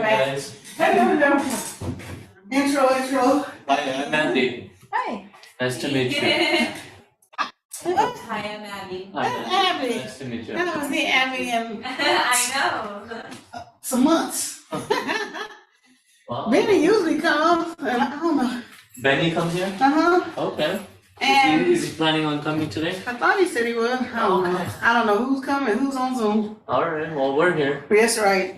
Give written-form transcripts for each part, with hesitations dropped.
guys. Hello. Intro. Hi, I'm Andy. Hi. Nice to meet you. Hi, I'm Abby. Hi, Abby. Nice to meet you. I haven't seen Abby in I know. some months. Wow. Benny usually comes, and I don't know. Benny comes here? Okay. And Is he planning on coming today? I thought he said he would. I don't know. Okay. I don't know who's coming, who's on Zoom. Alright, well, we're here. That's right.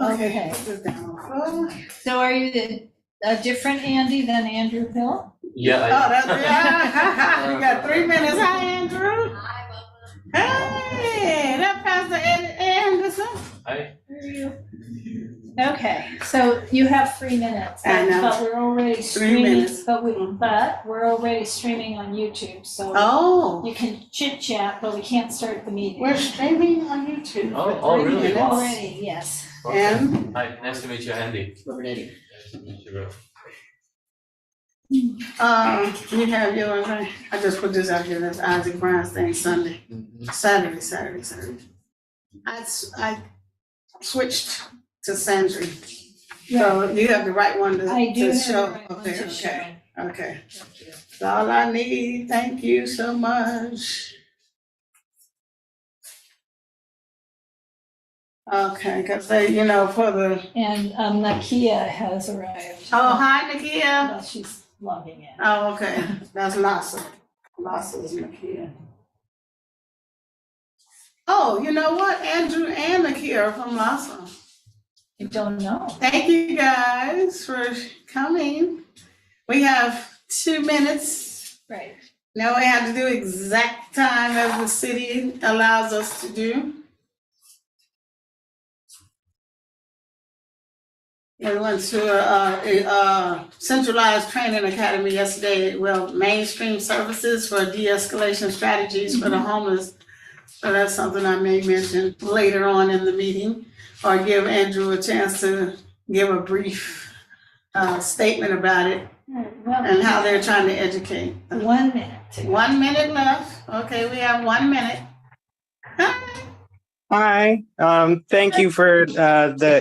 Okay. Sit down. So are you a different Andy than Andrew Hill? Yeah, Oh, that's yeah. You got 3 minutes. Hi, Andrew. Hi, welcome. Hey, that Pastor Anderson. Hi. How are you? Okay, so you have 3 minutes, I know. but we're already 3 streaming, minutes. but we're already streaming on YouTube, so Oh, you can chit chat, but we can't start the meeting. we're streaming on YouTube. Oh, for oh, 3 really? minutes. Already, yes. Okay. And Hi, nice to meet you, Andy. Ready. Nice to meet you, bro. You have yours, right? I just put this out here, that's Isaac Brown's thing, Sunday. Saturday. I switched to Sandry. So you have the right one to I do to have show the right up one there, to okay, show. okay. That's all I need, thank you so much. Okay, cause they, for the, And Nakia has arrived. oh, hi, Nakia. Well, she's logging in. Oh, okay, that's Lassa. Lassa's Nakia. Oh, you know what? Andrew and Nakia are from Lassa. I don't know. Thank you guys for coming. We have 2 minutes. Right. Now we have to do exact time as the city allows us to do. We went to a centralized training academy yesterday, mainstream services for de-escalation strategies for the homeless. So that's something I may mention later on in the meeting, or give Andrew a chance to give a brief statement about it Well, and how they're trying to educate. 1 minute. 1 minute left. Okay, we have 1 minute. Hi, thank you for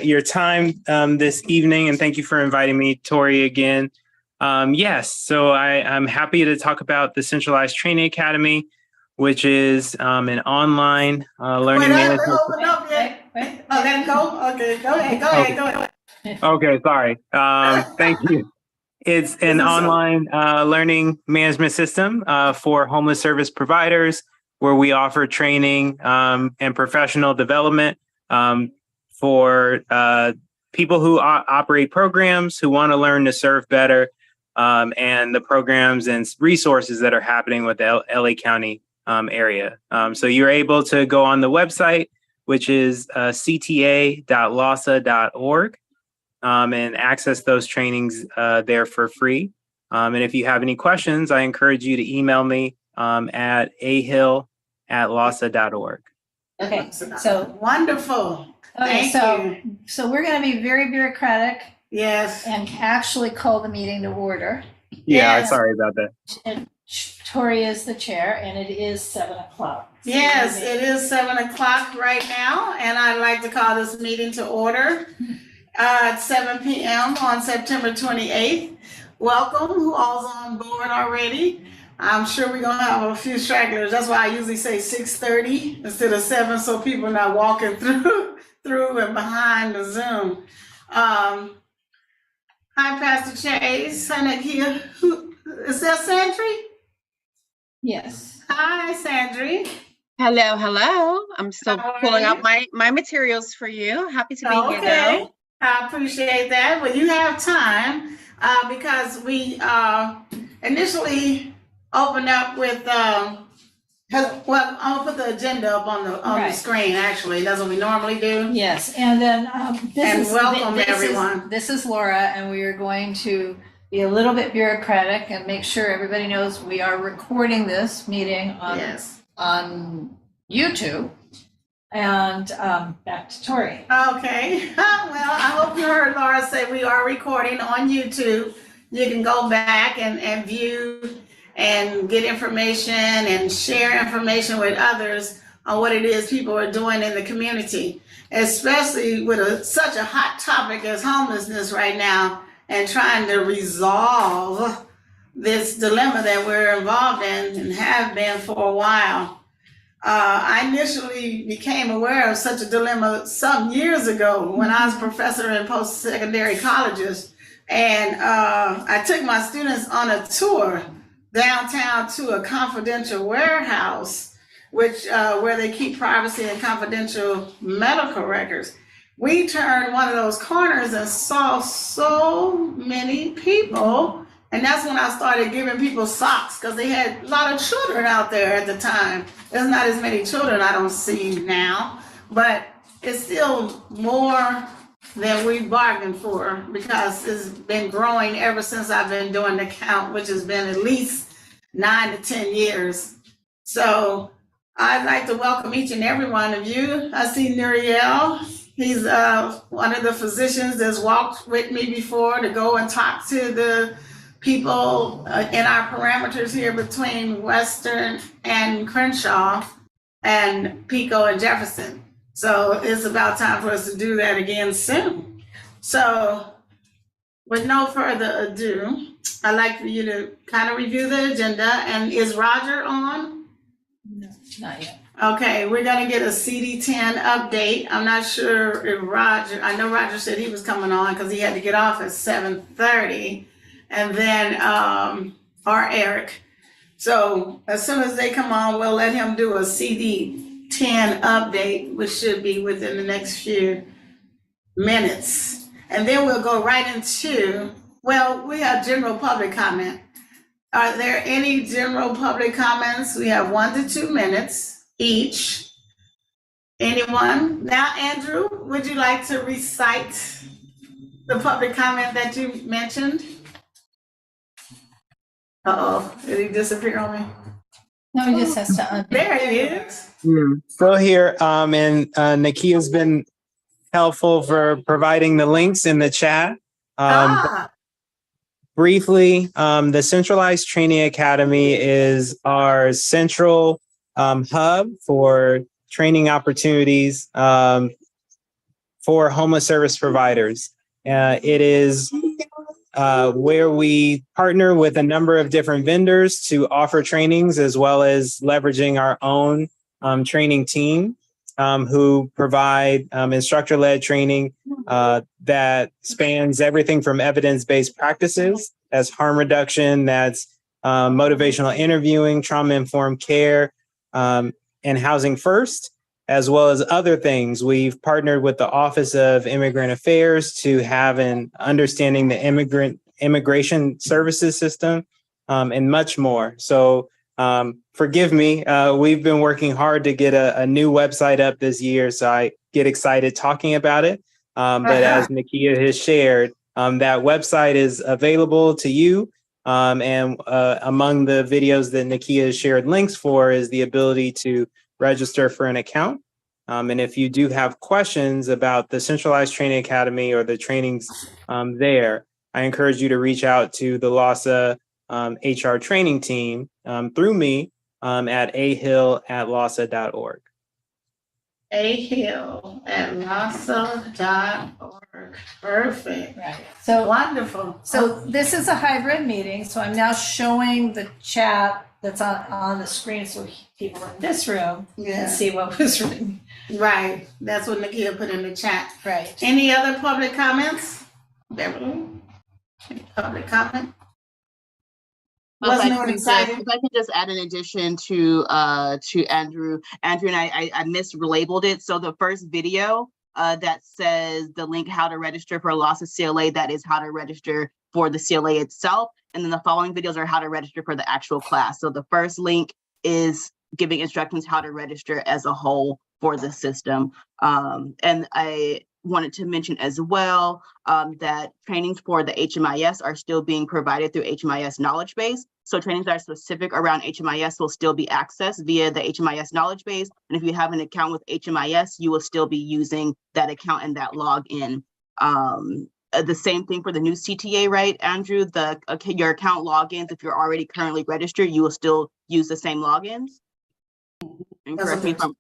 your time this evening, and thank you for inviting me, Tori, again. Yes, so I'm happy to talk about the Centralized Training Academy, which is an online learning management. Open up yet? Wait. Oh, let it go? Okay, go ahead. Okay, sorry. Thank you. It's an online learning management system for homeless service providers, where we offer training and professional development for people who operate programs, who want to learn to serve better, and the programs and resources that are happening with the LA County area. So you're able to go on the website, which is cta.lhasa.org, and access those trainings there for free. And if you have any questions, I encourage you to email me at ahill@lhasa.org. Okay, so, Wonderful. okay, Thank so we're gonna be very bureaucratic Yes. and actually call the meeting to order. Yeah, Yes. sorry about that. And Tori is the chair, and it is 7 o'clock. Yes, it is 7 o'clock right now, and I'd like to call this meeting to order at 7 p.m. on September 28th. Welcome, who all's on board already. I'm sure we're gonna have a few stragglers. That's why I usually say 6:30 instead of 7, so people are not walking through and behind the Zoom. Hi, Pastor Chase. Hi, Nakia. Is that Sandry? Yes. Hi, Sandry. Hello. I'm still How are pulling you? out my materials for you. Happy to be here Okay, though. I appreciate that. Well, you have time because we initially opened up with, well, I'll put the agenda up on the Right. screen, actually. That's what we normally do. Yes, and then And welcome, this everyone. This is Laura, and we are going to be a little bit bureaucratic and make sure everybody knows we are recording this meeting Yes. on YouTube. And back to Tori. Okay. Well, I hope you heard Laura say we are recording on YouTube. You can go back and view and get information and share information with others on what it is people are doing in the community. especially with such a hot topic as homelessness right now, and trying to resolve this dilemma that we're involved in and have been for a while. I initially became aware of such a dilemma some years ago when I was a professor in post-secondary colleges. And I took my students on a tour downtown to a confidential warehouse, which where they keep privacy and confidential medical records. We turned one of those corners and saw so many people. And that's when I started giving people socks, because they had a lot of children out there at the time. There's not as many children I don't see now, but it's still more than we bargained for, because it's been growing ever since I've been doing the count, which has been at least 9 to 10 years. So I'd like to welcome each and every one of you. I see Nuriel. He's one of the physicians that's walked with me before to go and talk to the people in our parameters here between Western and Crenshaw and Pico and Jefferson. So it's about time for us to do that again soon. So with no further ado, I'd like for you to kind of review the agenda. And is Roger on? No, not yet. Okay, we're gonna get a CD10 update. I'm not sure if Roger, I know Roger said he was coming on because he had to get off at 7:30. And then, or Eric. So as soon as they come on, we'll let him do a CD10 update, which should be within the next few minutes. And then we'll go right into, well, we have general public comment. Are there any general public comments? We have 1 to 2 minutes each. Anyone? Now, Andrew, would you like to recite the public comment that you mentioned? Uh-oh, did he disappear on me? No, he just has to unmute. There he is. Still here. And Nakia's been helpful for providing the links in the chat. Briefly, the Centralized Training Academy is our central hub for training opportunities for homeless service providers. It is where we partner with a number of different vendors to offer trainings, as well as leveraging our own training team who provide instructor-led training that spans everything from evidence-based practices, that's harm reduction, that's motivational interviewing, trauma-informed care, and housing first, as well as other things. We've partnered with the Office of Immigrant Affairs to have an understanding the immigration services system, and much more. So forgive me, we've been working hard to get a new website up this year, so I get excited talking about it. But as Nakia has shared, that website is available to you. And among the videos that Nakia has shared links for is the ability to register for an account. And if you do have questions about the Centralized Training Academy or the trainings there, I encourage you to reach out to the LASA HR training team through me at ahill@lasa.org. ahill@lasa.org. Perfect. Right. So Wonderful. So this is a hybrid meeting, so I'm now showing the chat that's on the screen so people in this room Yeah. can see what was written. Right. That's what Nakia put in the chat. Right. Any other public comments? Beverly? Any public comment? What's new and exciting? If I could just add an addition to Andrew. Andrew and I mislabeled it. So the first video that says the link how to register for LASA CLA, that is how to register for the CLA itself. And then the following videos are how to register for the actual class. So the first link is giving instructions how to register as a whole for the system. And I wanted to mention as well that trainings for the HMIS are still being provided through HMIS knowledge base. So trainings that are specific around HMIS will still be accessed via the HMIS knowledge base. And if you have an account with HMIS, you will still be using that account and that login. The same thing for the new CTA, right, Andrew? Your account logins, if you're already currently registered, you will still use the same logins. And correct me if I'm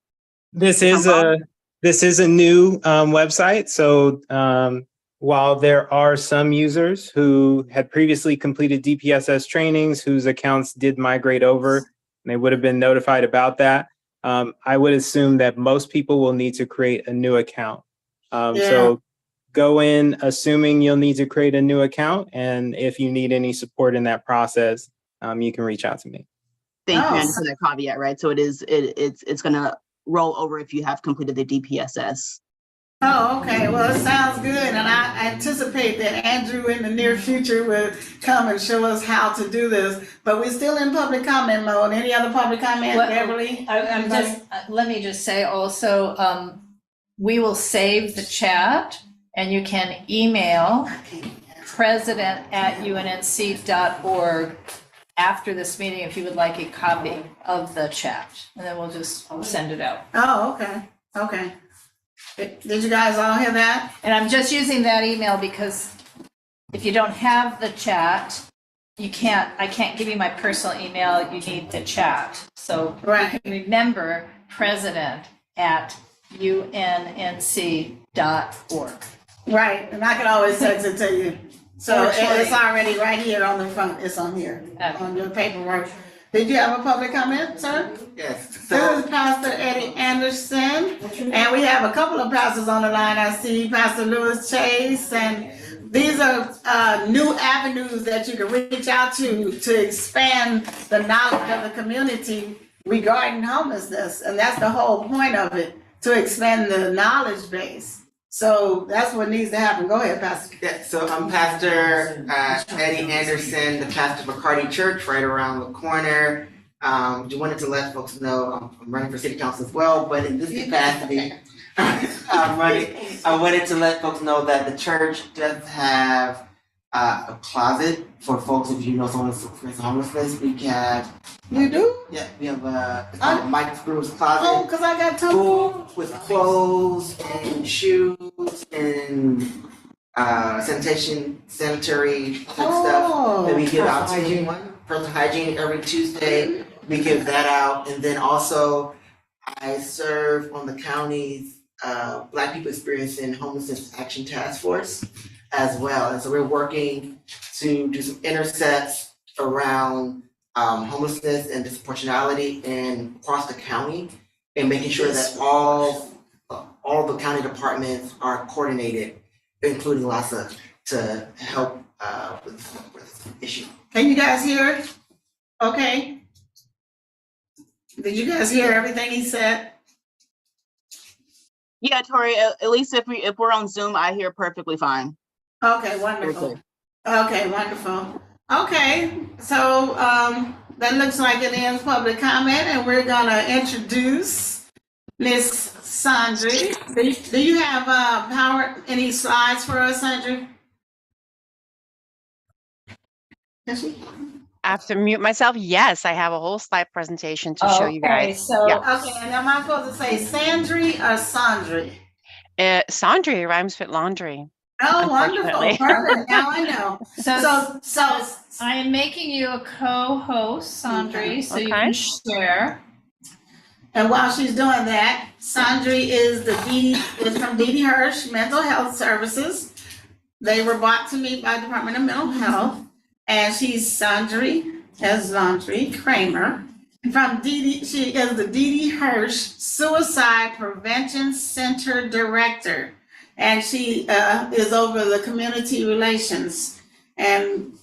This is a This is a new website. So while there are some users who had previously completed DPSS trainings whose accounts did migrate over, and they would have been notified about that, I would assume that most people will need to create a new account. So go in assuming you'll need to create a new account. And if you need any support in that process, you can reach out to me. Thank you, Andy, for that caveat, right? So it's gonna roll over if you have completed the DPSS. Oh, okay. Well, it sounds good. And I anticipate that Andrew in the near future will come and show us how to do this. But we're still in public comment mode. Any other public comment, Well, Beverly? I'm just, let me just say also, we will save the chat and you can email president@unnc.org after this meeting if you would like a copy of the chat. And then we'll just send it out. Oh, okay. Okay. Did you guys all hear that? And I'm just using that email because if you don't have the chat, I can't give you my personal email, you need the chat. So Right. remember, president@unnc.org. Right. And I can always text it to you. So Or Tori. it's already right here on the front. It's on here, Okay. on your paperwork. Did you have a public comment, sir? Yes, This so, is Pastor Eddie Anderson, and we have a couple of pastors on the line. I see Pastor Lewis Chase, and these are new avenues that you can reach out to expand the knowledge of the community regarding homelessness. And that's the whole point of it, to expand the knowledge base. So that's what needs to happen. Go ahead, Pastor. yeah, so I'm Pastor Eddie Anderson, the pastor of McCarty Church, right around the corner. Just wanted to let folks know I'm running for city council as well, but in this capacity, I wanted to let folks know that the church does have a closet for folks. If you know someone who's experiencing homelessness, we have, You do? yeah, we have it's called Mike's Groove Closet. Oh, because I got Full told. with clothes and shoes and sanitary type stuff that we give out to anyone. Personal hygiene every Tuesday, we give that out. And then also I serve on the county's Black People Experiencing Homelessness Action Task Force as well. And so we're working to do some intercepts around homelessness and disproportionality and across the county, and making sure that all the county departments are coordinated, including LASA, to help with this issue. Can you guys hear it? Okay. Did you guys hear everything he said? Yeah, Tori, at least if we're on Zoom, I hear perfectly fine. Okay, wonderful. Okay, wonderful. Okay, so that looks like it ends public comment, and we're gonna introduce Miss Sandri. Do you have any slides for us, Sandri? Does she? I have to mute myself. Yes, I have a whole slide presentation to show you Okay, guys. so- Yeah. Okay, and am I supposed to say Sandri or Sandri? Sandri rhymes with laundry. Oh, wonderful, Unfortunately. perfect, now I know. So, I am making you a co-host, Sandri, so you can share. and while she's doing that, Sandri is from Dee Hirsch Mental Health Services. They were brought to me by Department of Mental Health, and she's Sandri Kramer. From she is the Dee Hirsch Suicide Prevention Center Director, and she is over the community relations. And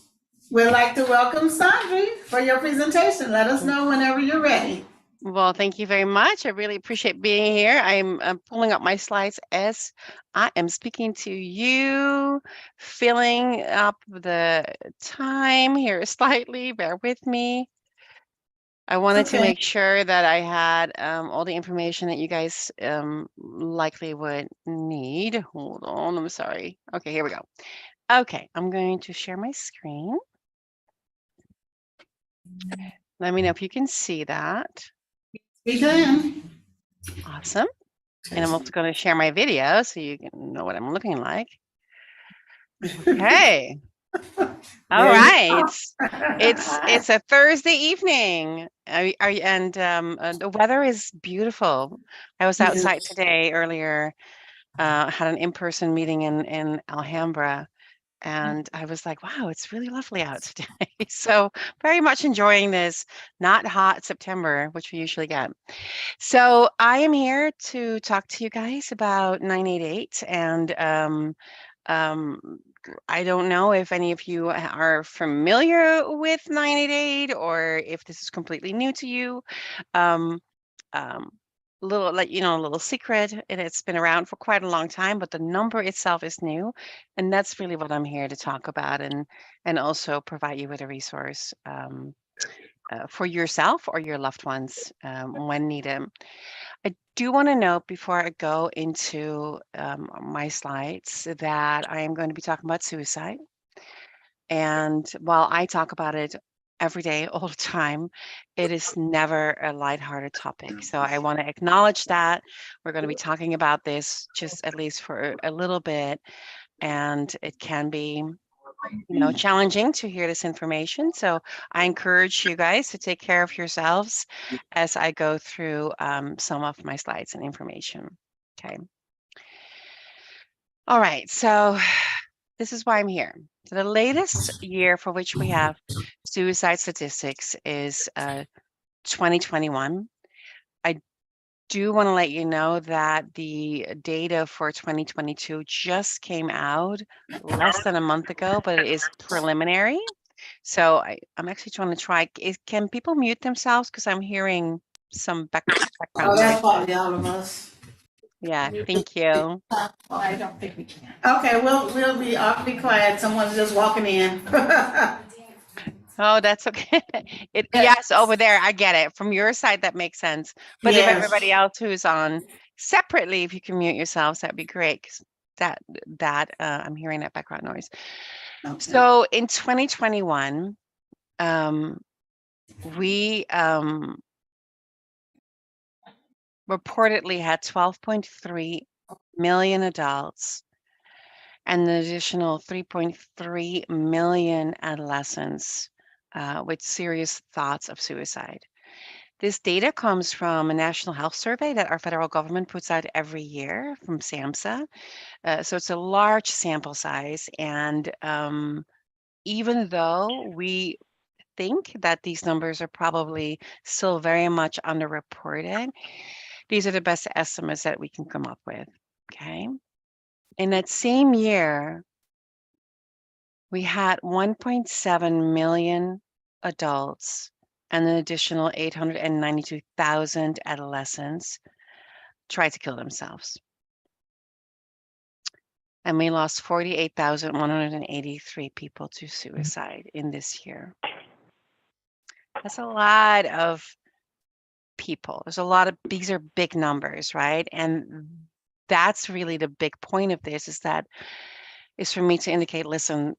we'd like to welcome Sandri for your presentation. Let us know whenever you're ready. Well, thank you very much. I really appreciate being here. I'm pulling up my slides as I am speaking to you, filling up the time here slightly. Bear with me. I wanted to Okay. make sure that I had all the information that you guys likely would need. Hold on, I'm sorry. Okay, here we go. Okay, I'm going to share my screen. Let me know if you can see that. We can. Awesome. And I'm also going to share my video so you can know what I'm looking like. Okay. All There you right. go. It's a Thursday evening. The weather is beautiful. I was outside Yes. today earlier, had an in-person meeting in Alhambra, and I was like, wow, it's really lovely out today. So very much enjoying this not hot September, which we usually get. So I am here to talk to you guys about 988, and um, I don't know if any of you are familiar with 988 or if this is completely new to you. Um, um, little like a little secret, and it's been around for quite a long time, but the number itself is new, and that's really what I'm here to talk about, and also provide you with a resource for yourself or your loved ones when needed. I do want to note before I go into my slides that I am going to be talking about suicide. And while I talk about it every day, all the time, it is never a lighthearted topic. So I want to acknowledge that we're going to be talking about this just at least for a little bit. And it can be, challenging to hear this information. So I encourage you guys to take care of yourselves as I go through some of my slides and information. Okay. All right. So this is why I'm here. So the latest year for which we have suicide statistics is 2021. I do want to let you know that the data for 2022 just came out less than a month ago, but it is preliminary. So I'm actually trying to can people mute themselves? Because I'm hearing some background Oh, noise. that's probably all of us. Yeah, thank you. Well, I don't think we can. Okay, I'll be quiet. Someone's just walking in. Oh, that's okay. Yes, over there, I get it. From your side, that makes sense. But if everybody Yes. else who's on separately, if you can mute yourselves, that'd be great. 'Cause I'm hearing that background noise. Okay. So in 2021, we reportedly had 12.3 million adults and an additional 3.3 million adolescents with serious thoughts of suicide. This data comes from a national health survey that our federal government puts out every year from SAMHSA. So it's a large sample size. And even though we think that these numbers are probably still very much underreported, these are the best estimates that we can come up with. Okay. In that same year, we had 1.7 million adults and an additional 892,000 adolescents try to kill themselves. And we lost 48,183 people to suicide in this year. That's a lot of people. These are big numbers, right? And that's really the big point of this is for me to indicate, listen,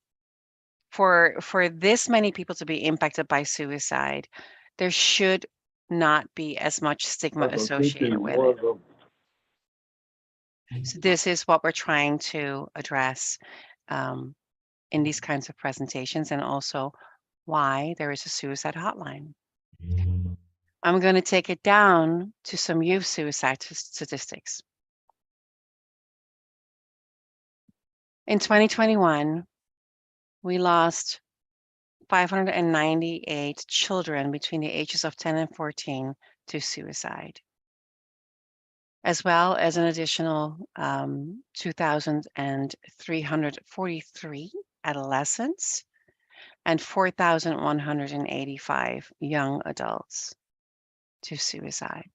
for this many people to be impacted by suicide, there should not be as much stigma associated with it. So this is what we're trying to address in these kinds of presentations, and also why there is a suicide hotline. I'm going to take it down to some youth suicide statistics. In 2021, we lost 598 children between the ages of 10 and 14 to suicide, as well as an additional 2,343 adolescents and 4,185 young adults to suicide.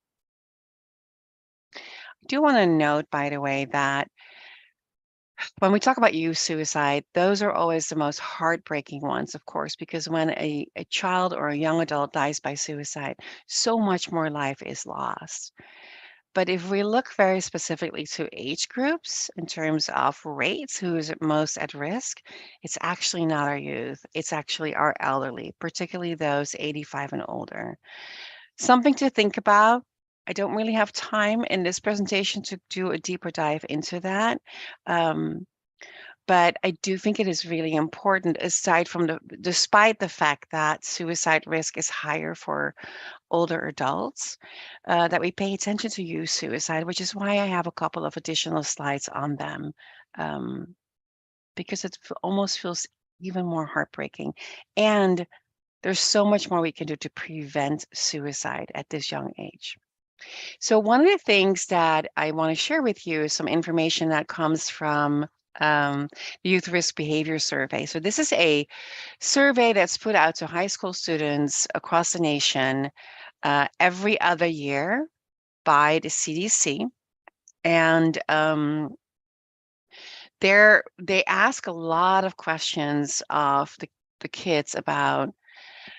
I do want to note, by the way, that when we talk about youth suicide, those are always the most heartbreaking ones, of course, because when a child or a young adult dies by suicide, so much more life is lost. But if we look very specifically to age groups in terms of rates, who is most at risk, it's actually not our youth. It's actually our elderly, particularly those 85 and older. Something to think about. I don't really have time in this presentation to do a deeper dive into that. But I do think it is really important, despite the fact that suicide risk is higher for older adults, that we pay attention to youth suicide, which is why I have a couple of additional slides on them, because it almost feels even more heartbreaking. And there's so much more we can do to prevent suicide at this young age. So one of the things that I want to share with you is some information that comes from the Youth Risk Behavior Survey. So this is a survey that's put out to high school students across the nation every other year by the CDC. And they ask a lot of questions of the kids about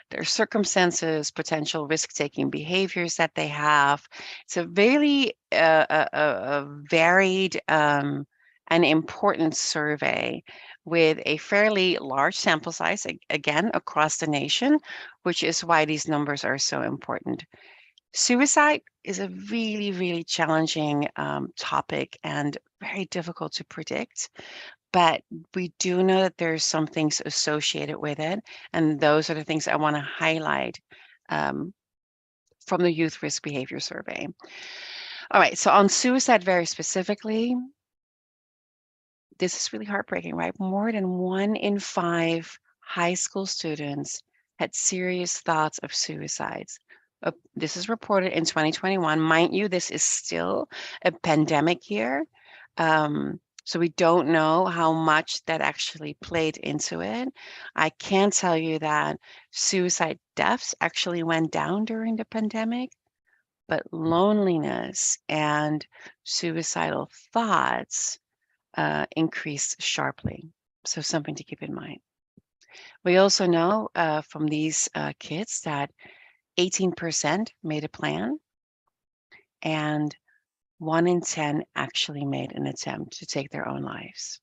their circumstances, potential risk-taking behaviors that they have. It's a very varied and important survey with a fairly large sample size, again, across the nation, which is why these numbers are so important. Suicide is a really, really challenging topic and very difficult to predict. But we do know that there's some things associated with it, and those are the things I want to highlight from the Youth Risk Behavior Survey. All right, so on suicide very specifically, this is really heartbreaking, right? More than 1 in 5 high school students had serious thoughts of suicides. This is reported in 2021. Mind you, this is still a pandemic year. So we don't know how much that actually played into it. I can tell you that suicide deaths actually went down during the pandemic, but loneliness and suicidal thoughts increased sharply. So something to keep in mind. We also know from these kids that 18% made a plan, and 1 in 10 actually made an attempt to take their own lives.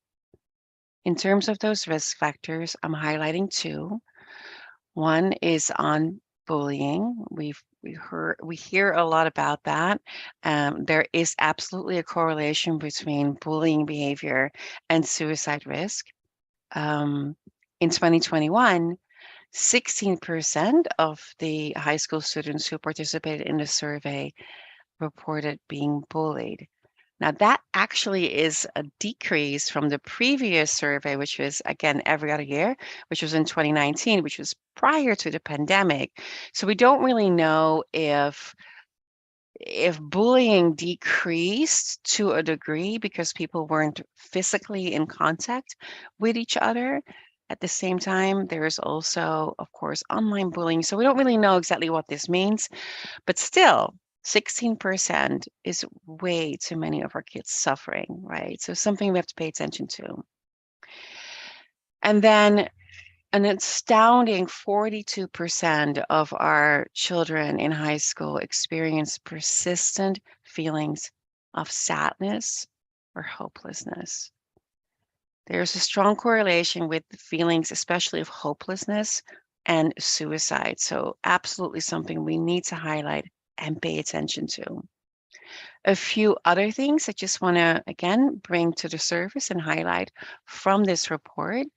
In terms of those risk factors, I'm highlighting 2. One is on bullying. We hear a lot about that. There is absolutely a correlation between bullying behavior and suicide risk. In 2021, 16% of the high school students who participated in the survey reported being bullied. Now, that actually is a decrease from the previous survey, which was, again, every other year, which was in 2019, which was prior to the pandemic. So we don't really know if bullying decreased to a degree because people weren't physically in contact with each other. At the same time, there is also, of course, online bullying. So we don't really know exactly what this means, but still, 16% is way too many of our kids suffering, right? So something we have to pay attention to. And then an astounding 42% of our children in high school experience persistent feelings of sadness or hopelessness. There's a strong correlation with the feelings, especially of hopelessness and suicide. So absolutely something we need to highlight and pay attention to. A few other things I just want to, again, bring to the surface and highlight from this report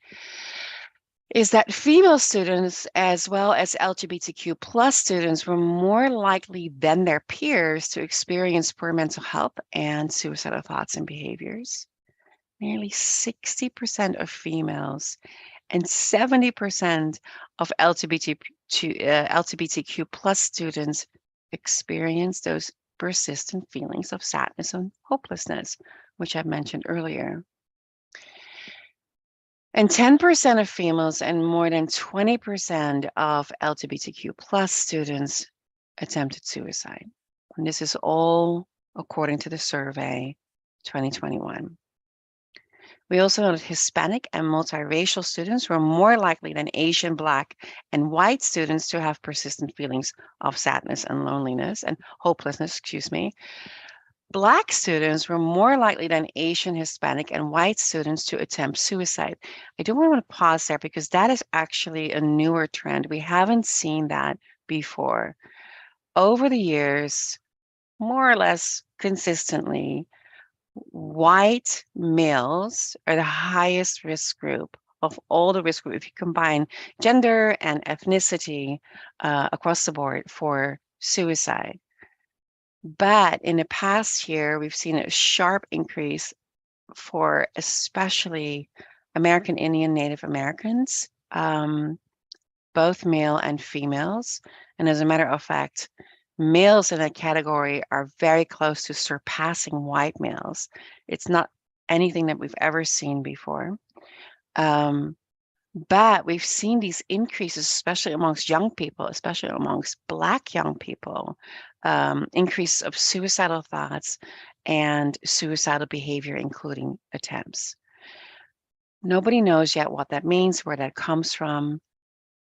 is that female students, as well as LGBTQ plus students, were more likely than their peers to experience poor mental health and suicidal thoughts and behaviors. Nearly 60% of females and 70% of LGBTQ plus students experience those persistent feelings of sadness and hopelessness, which I mentioned earlier. And 10% of females and more than 20% of LGBTQ plus students attempted suicide. And this is all according to the survey 2021. We also know that Hispanic and multiracial students were more likely than Asian, Black, and white students to have persistent feelings of sadness and loneliness and hopelessness, Black students were more likely than Asian, Hispanic, and white students to attempt suicide. I do want to pause there because that is actually a newer trend. We haven't seen that before. Over the years, more or less consistently, white males are the highest risk group of all the risk group if you combine gender and ethnicity across the board for suicide. But in the past year, we've seen a sharp increase for especially American Indian Native Americans, both male and females. And as a matter of fact, males in that category are very close to surpassing white males. It's not anything that we've ever seen before. But we've seen these increases, especially amongst young people, especially amongst Black young people, increase of suicidal thoughts and suicidal behavior, including attempts. Nobody knows yet what that means, where that comes from.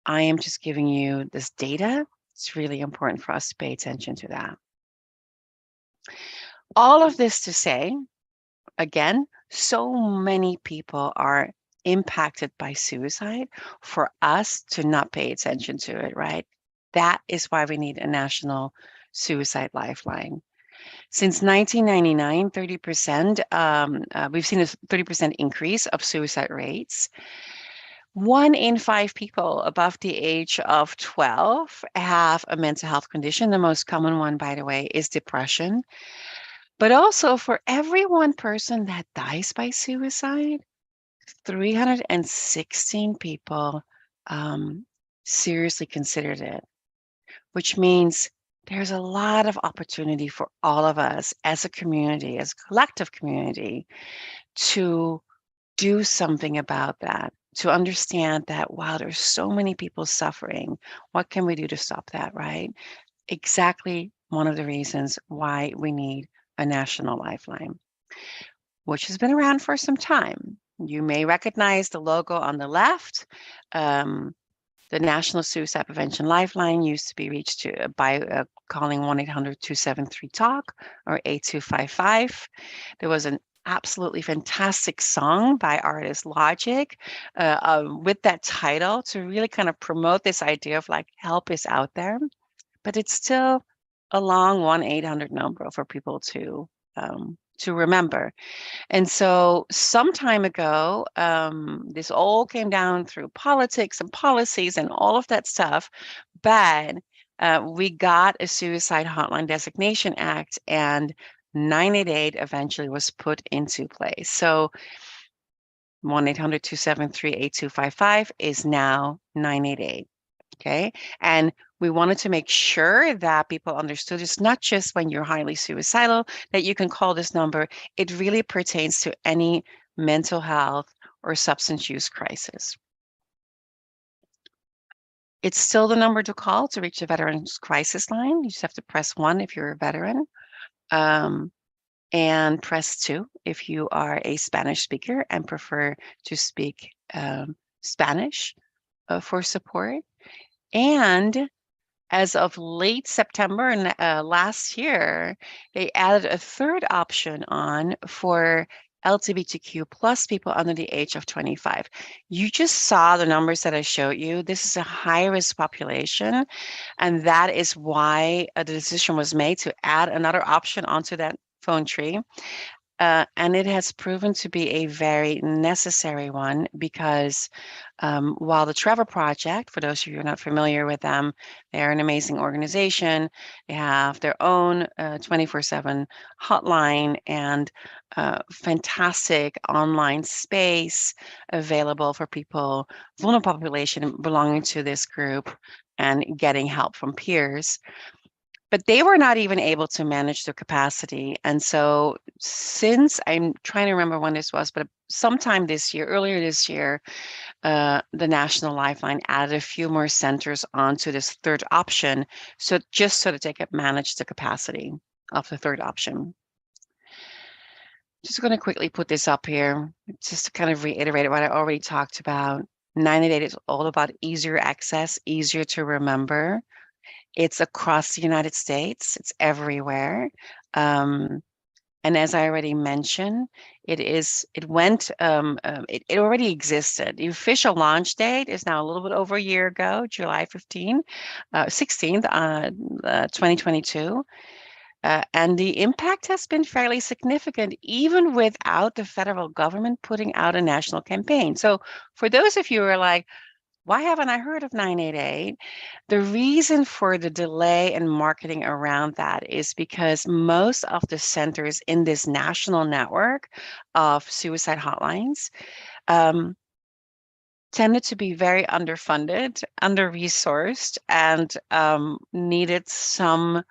I am just giving you this data. It's really important for us to pay attention to that. All of this to say, again, so many people are impacted by suicide for us to not pay attention to it, right? That is why we need a national suicide lifeline. Since 1999, 30%, we've seen a 30% increase of suicide rates. 1 in 5 people above the age of 12 have a mental health condition. The most common one, by the way, is depression. But also for every one person that dies by suicide, 316 people seriously considered it, which means there's a lot of opportunity for all of us as a community, as a collective community, to do something about that, to understand that, wow, there's so many people suffering. What can we do to stop that, right? Exactly one of the reasons why we need a national lifeline, which has been around for some time. You may recognize the logo on the left. The National Suicide Prevention Lifeline used to be reached by calling 1-800-273-TALK or 8255. There was an absolutely fantastic song by artist Logic with that title to really kind of promote this idea of like help is out there, but it's still a long 1-800 number for people to remember. And so some time ago, this all came down through politics and policies and all of that stuff, but we got a Suicide Hotline Designation Act, and 988 eventually was put into place. So 1-800-273-8255 is now 988. Okay. And we wanted to make sure that people understood it's not just when you're highly suicidal that you can call this number. It really pertains to any mental health or substance use crisis. It's still the number to call to reach the Veterans Crisis Line. You just have to press 1 if you're a veteran, and press 2 if you are a Spanish speaker and prefer to speak Spanish for support. And as of late September last year, they added a third option on for LGBTQ plus people under the age of 25. You just saw the numbers that I showed you. This is a high-risk population, and that is why the decision was made to add another option onto that phone tree. And it has proven to be a very necessary one because while the Trevor Project, for those of you who are not familiar with them, they're an amazing organization. They have their own 24/7 hotline and fantastic online space available for people, vulnerable population belonging to this group and getting help from peers. But they were not even able to manage their capacity. And so since, I'm trying to remember when this was, but sometime this year, earlier this year, the National Lifeline added a few more centers onto this third option, so just so that they could manage the capacity of the third option. Just going to quickly put this up here, just to kind of reiterate what I already talked about. 988 is all about easier access, easier to remember. It's across the United States. It's everywhere. And as I already mentioned, it already existed. The official launch date is now a little bit over a year ago, July 16th, 2022. And the impact has been fairly significant, even without the federal government putting out a national campaign. So for those of you who are like, why haven't I heard of 988? The reason for the delay in marketing around that is because most of the centers in this national network of suicide hotlines tended to be very underfunded, under-resourced, and needed some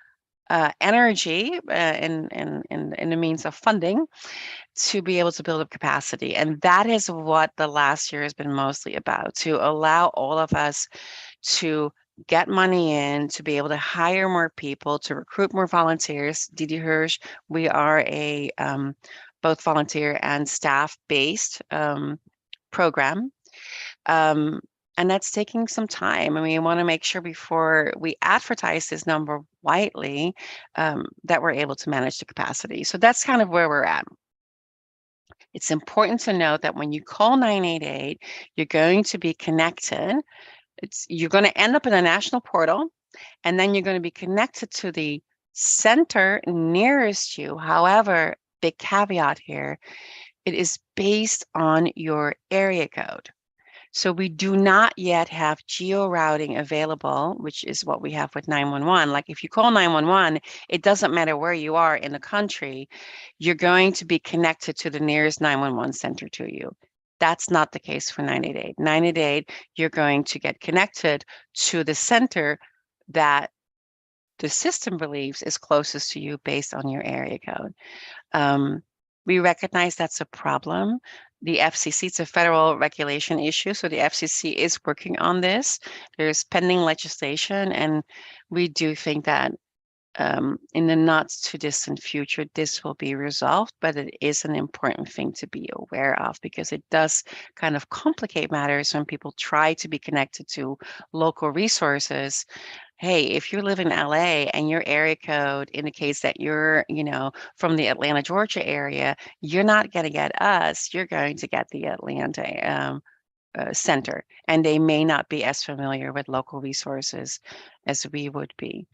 energy in the means of funding to be able to build up capacity. And that is what the last year has been mostly about, to allow all of us to get money in, to be able to hire more people, to recruit more volunteers. Didi Hirsch, we are a both volunteer and staff-based program. And that's taking some time. And we want to make sure before we advertise this number widely that we're able to manage the capacity. So that's kind of where we're at. It's important to note that when you call 988, you're going to be connected. You're going to end up in a national portal, and then you're going to be connected to the center nearest you. However, big caveat here, it is based on your area code. So we do not yet have geo-routing available, which is what we have with 911. Like if you call 911, it doesn't matter where you are in the country, you're going to be connected to the nearest 911 center to you. That's not the case for 988. 988, you're going to get connected to the center that the system believes is closest to you based on your area code. We recognize that's a problem. The FCC, it's a federal regulation issue, so the FCC is working on this. There's pending legislation, and we do think that in the not too distant future, this will be resolved, but it is an important thing to be aware of because it does kind of complicate matters when people try to be connected to local resources. Hey, if you live in LA and your area code indicates that you're, from the Atlanta, Georgia area, you're not going to get us, you're going to get the Atlanta center, and they may not be as familiar with local resources as we would be.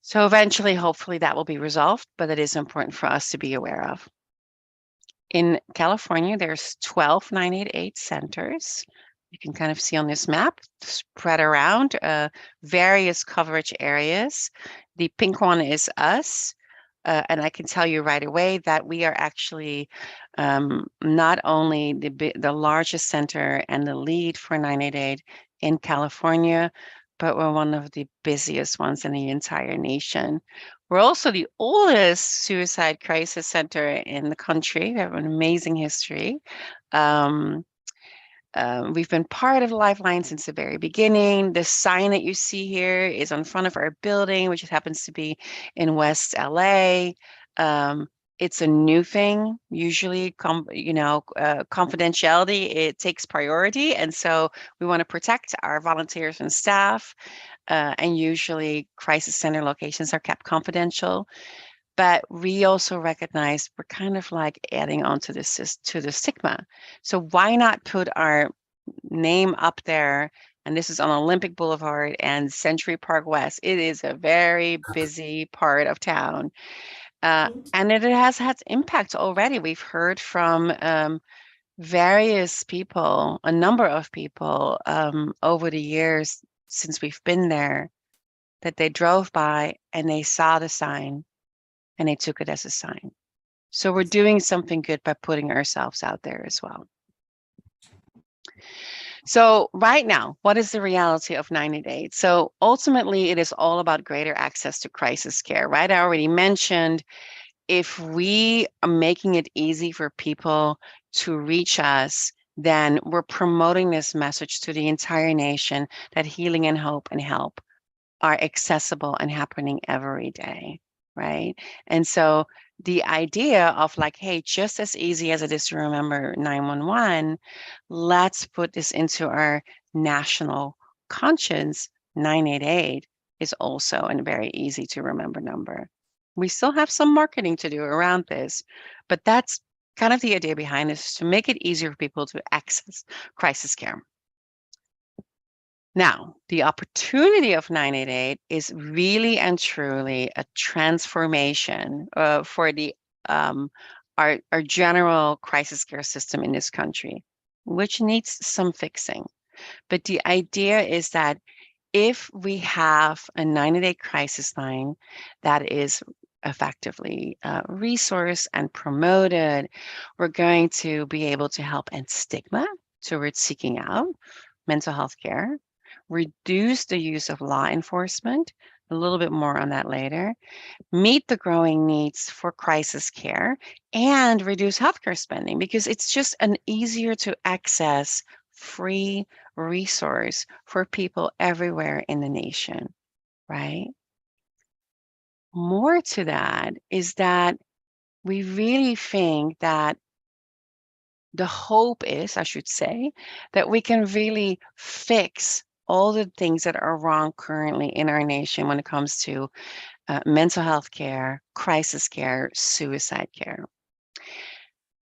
So eventually, hopefully that will be resolved, but it is important for us to be aware of. In California, there's 12 988 centers. You can kind of see on this map, spread around various coverage areas. The pink one is us. And I can tell you right away that we are actually not only the largest center and the lead for 988 in California, but we're one of the busiest ones in the entire nation. We're also the oldest suicide crisis center in the country. We have an amazing history. We've been part of Lifeline since the very beginning. The sign that you see here is on front of our building, which happens to be in West LA. It's a new thing. Usually, confidentiality, it takes priority. And so we want to protect our volunteers and staff. And usually crisis center locations are kept confidential. But we also recognize we're kind of like adding on to the stigma. So why not put our name up there? And this is on Olympic Boulevard and Century Park West. It is a very busy part of town. And it has had impact already. We've heard from various people, a number of people over the years since we've been there, that they drove by and they saw the sign and they took it as a sign. So we're doing something good by putting ourselves out there as well. So right now, what is the reality of 988? So ultimately, it is all about greater access to crisis care, right? I already mentioned, if we are making it easy for people to reach us, then we're promoting this message to the entire nation that healing and hope and help are accessible and happening every day, right? And so the idea of like, hey, just as easy as it is to remember 911, let's put this into our national conscience. 988 is also a very easy to remember number. We still have some marketing to do around this, but that's kind of the idea behind this, to make it easier for people to access crisis care. Now, the opportunity of 988 is really and truly a transformation for the our general crisis care system in this country, which needs some fixing. But the idea is that if we have a 988 crisis line that is effectively resourced and promoted, we're going to be able to help end stigma towards seeking out mental health care, reduce the use of law enforcement, a little bit more on that later, meet the growing needs for crisis care, and reduce healthcare spending because it's just an easier to access free resource for people everywhere in the nation, right? More to that is that we really think that the hope is, I should say, that we can really fix all the things that are wrong currently in our nation when it comes to mental health care, crisis care, suicide care.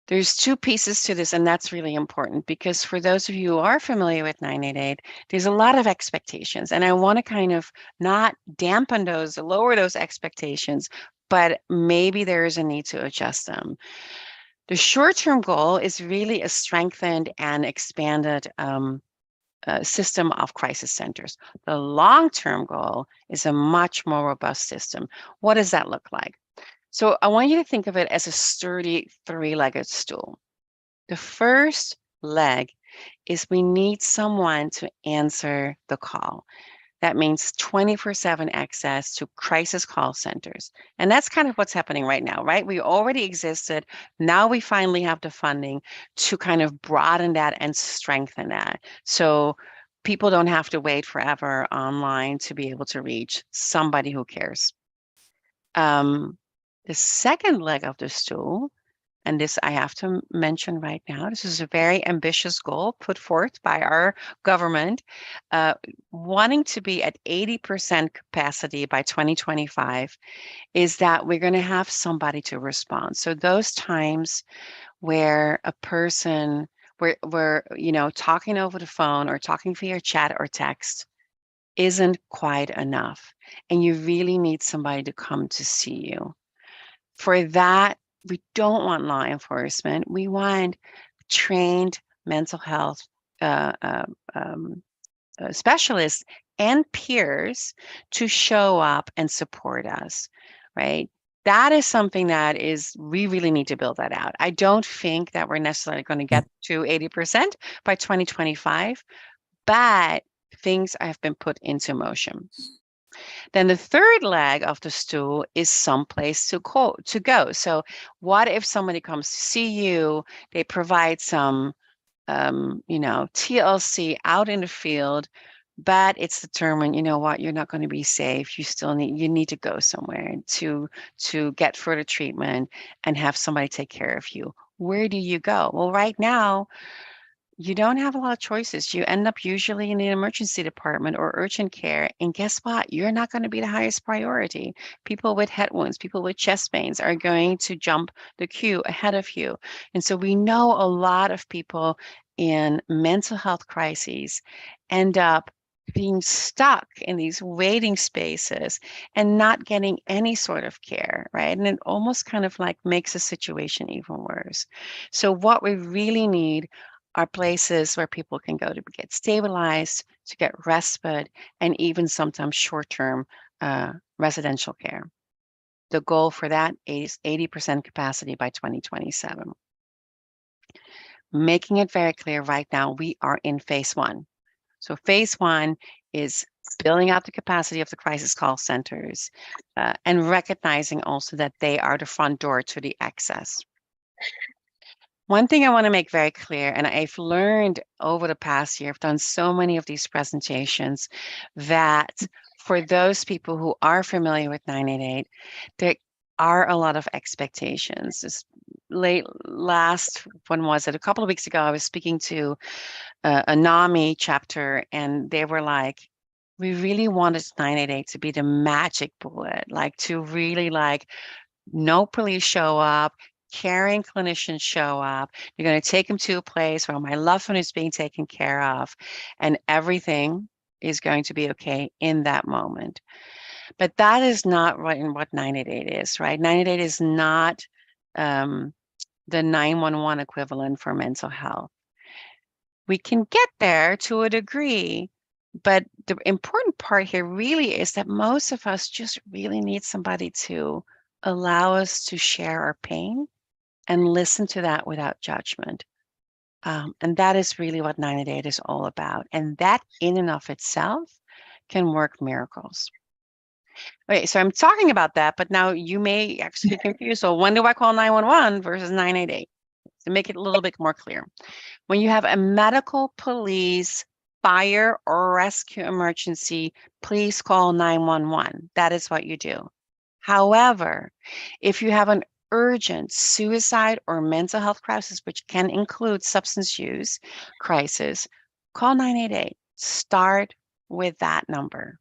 There's two pieces to this, and that's really important because for those of you who are familiar with 988, there's a lot of expectations, and I want to kind of not dampen those, lower those expectations, but maybe there is a need to adjust them. The short-term goal is really a strengthened and expanded system of crisis centers. The long-term goal is a much more robust system. What does that look like? So I want you to think of it as a sturdy three-legged stool. The first leg is we need someone to answer the call. That means 24/7 access to crisis call centers. And that's kind of what's happening right now, right? We already existed. Now we finally have the funding to kind of broaden that and strengthen that. So people don't have to wait forever online to be able to reach somebody who cares. The second leg of the stool, and this I have to mention right now, this is a very ambitious goal put forth by our government, wanting to be at 80% capacity by 2025, is that we're going to have somebody to respond. So those times where a person, where you know, talking over the phone or talking via chat or text isn't quite enough, and you really need somebody to come to see you. For that, we don't want law enforcement. We want trained mental health specialists and peers to show up and support us, right? That is something that we really need to build that out. I don't think that we're necessarily going to get to 80% by 2025, but things have been put into motion. Then the third leg of the stool is someplace to go. So what if somebody comes to see you, they provide some, TLC out in the field, but it's determined, you know what, you're not going to be safe. You need to go somewhere to get further treatment and have somebody take care of you. Where do you go? Well, right now, you don't have a lot of choices. You end up usually in the emergency department or urgent care. And guess what? You're not going to be the highest priority. People with head wounds, people with chest pains are going to jump the queue ahead of you. And so we know a lot of people in mental health crises end up being stuck in these waiting spaces and not getting any sort of care, right? And it almost kind of like makes the situation even worse. So what we really need are places where people can go to get stabilized, to get respite, and even sometimes short-term residential care. The goal for that is 80% capacity by 2027. Making it very clear right now, we are in phase one. So phase one is building out the capacity of the crisis call centers and recognizing also that they are the front door to the access. One thing I want to make very clear, and I've learned over the past year, I've done so many of these presentations, that for those people who are familiar with 988, there are a lot of expectations. This when was it? A couple of weeks ago, I was speaking to a NAMI chapter, and they were like, we really wanted 988 to be the magic bullet, like to really like, no police show up, caring clinicians show up. You're going to take them to a place where my loved one is being taken care of, and everything is going to be okay in that moment. But that is not what 988 is, right? 988 is not the 911 equivalent for mental health. We can get there to a degree, but the important part here really is that most of us just really need somebody to allow us to share our pain and listen to that without judgment. And that is really what 988 is all about. And that in and of itself can work miracles. Okay, so I'm talking about that, but now you may actually be confused. So when do I call 911 versus 988? To make it a little bit more clear. When you have a medical, police, fire, or rescue emergency, please call 911. That is what you do. However, if you have an urgent suicide or mental health crisis, which can include substance use crisis, call 988. Start with that number.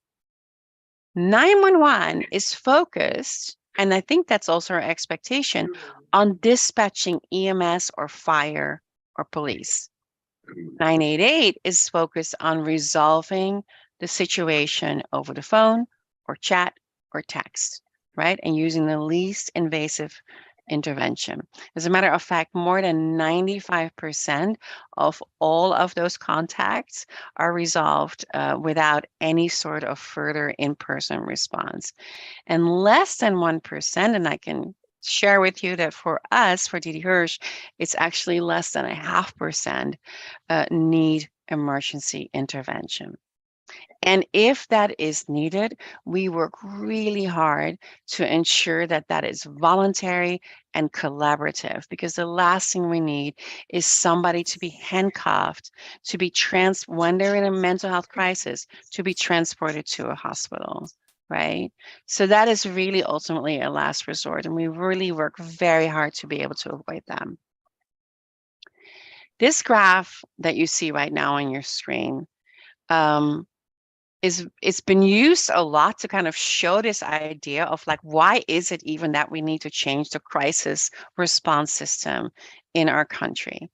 911 is focused, and I think that's also our expectation, on dispatching EMS or fire or police. 988 is focused on resolving the situation over the phone or chat or text, right? And using the least invasive intervention. As a matter of fact, more than 95% of all of those contacts are resolved without any sort of further in-person response. And less than 1%, and I can share with you that for us, for DD Hirsch, it's actually less than 0.5% need emergency intervention. And if that is needed, we work really hard to ensure that that is voluntary and collaborative, because the last thing we need is somebody to be handcuffed, to be when they're in a mental health crisis, to be transported to a hospital, right? So that is really ultimately a last resort, and we really work very hard to be able to avoid them. This graph that you see right now on your screen, it's been used a lot to kind of show this idea of like, why is it even that we need to change the crisis response system in our country?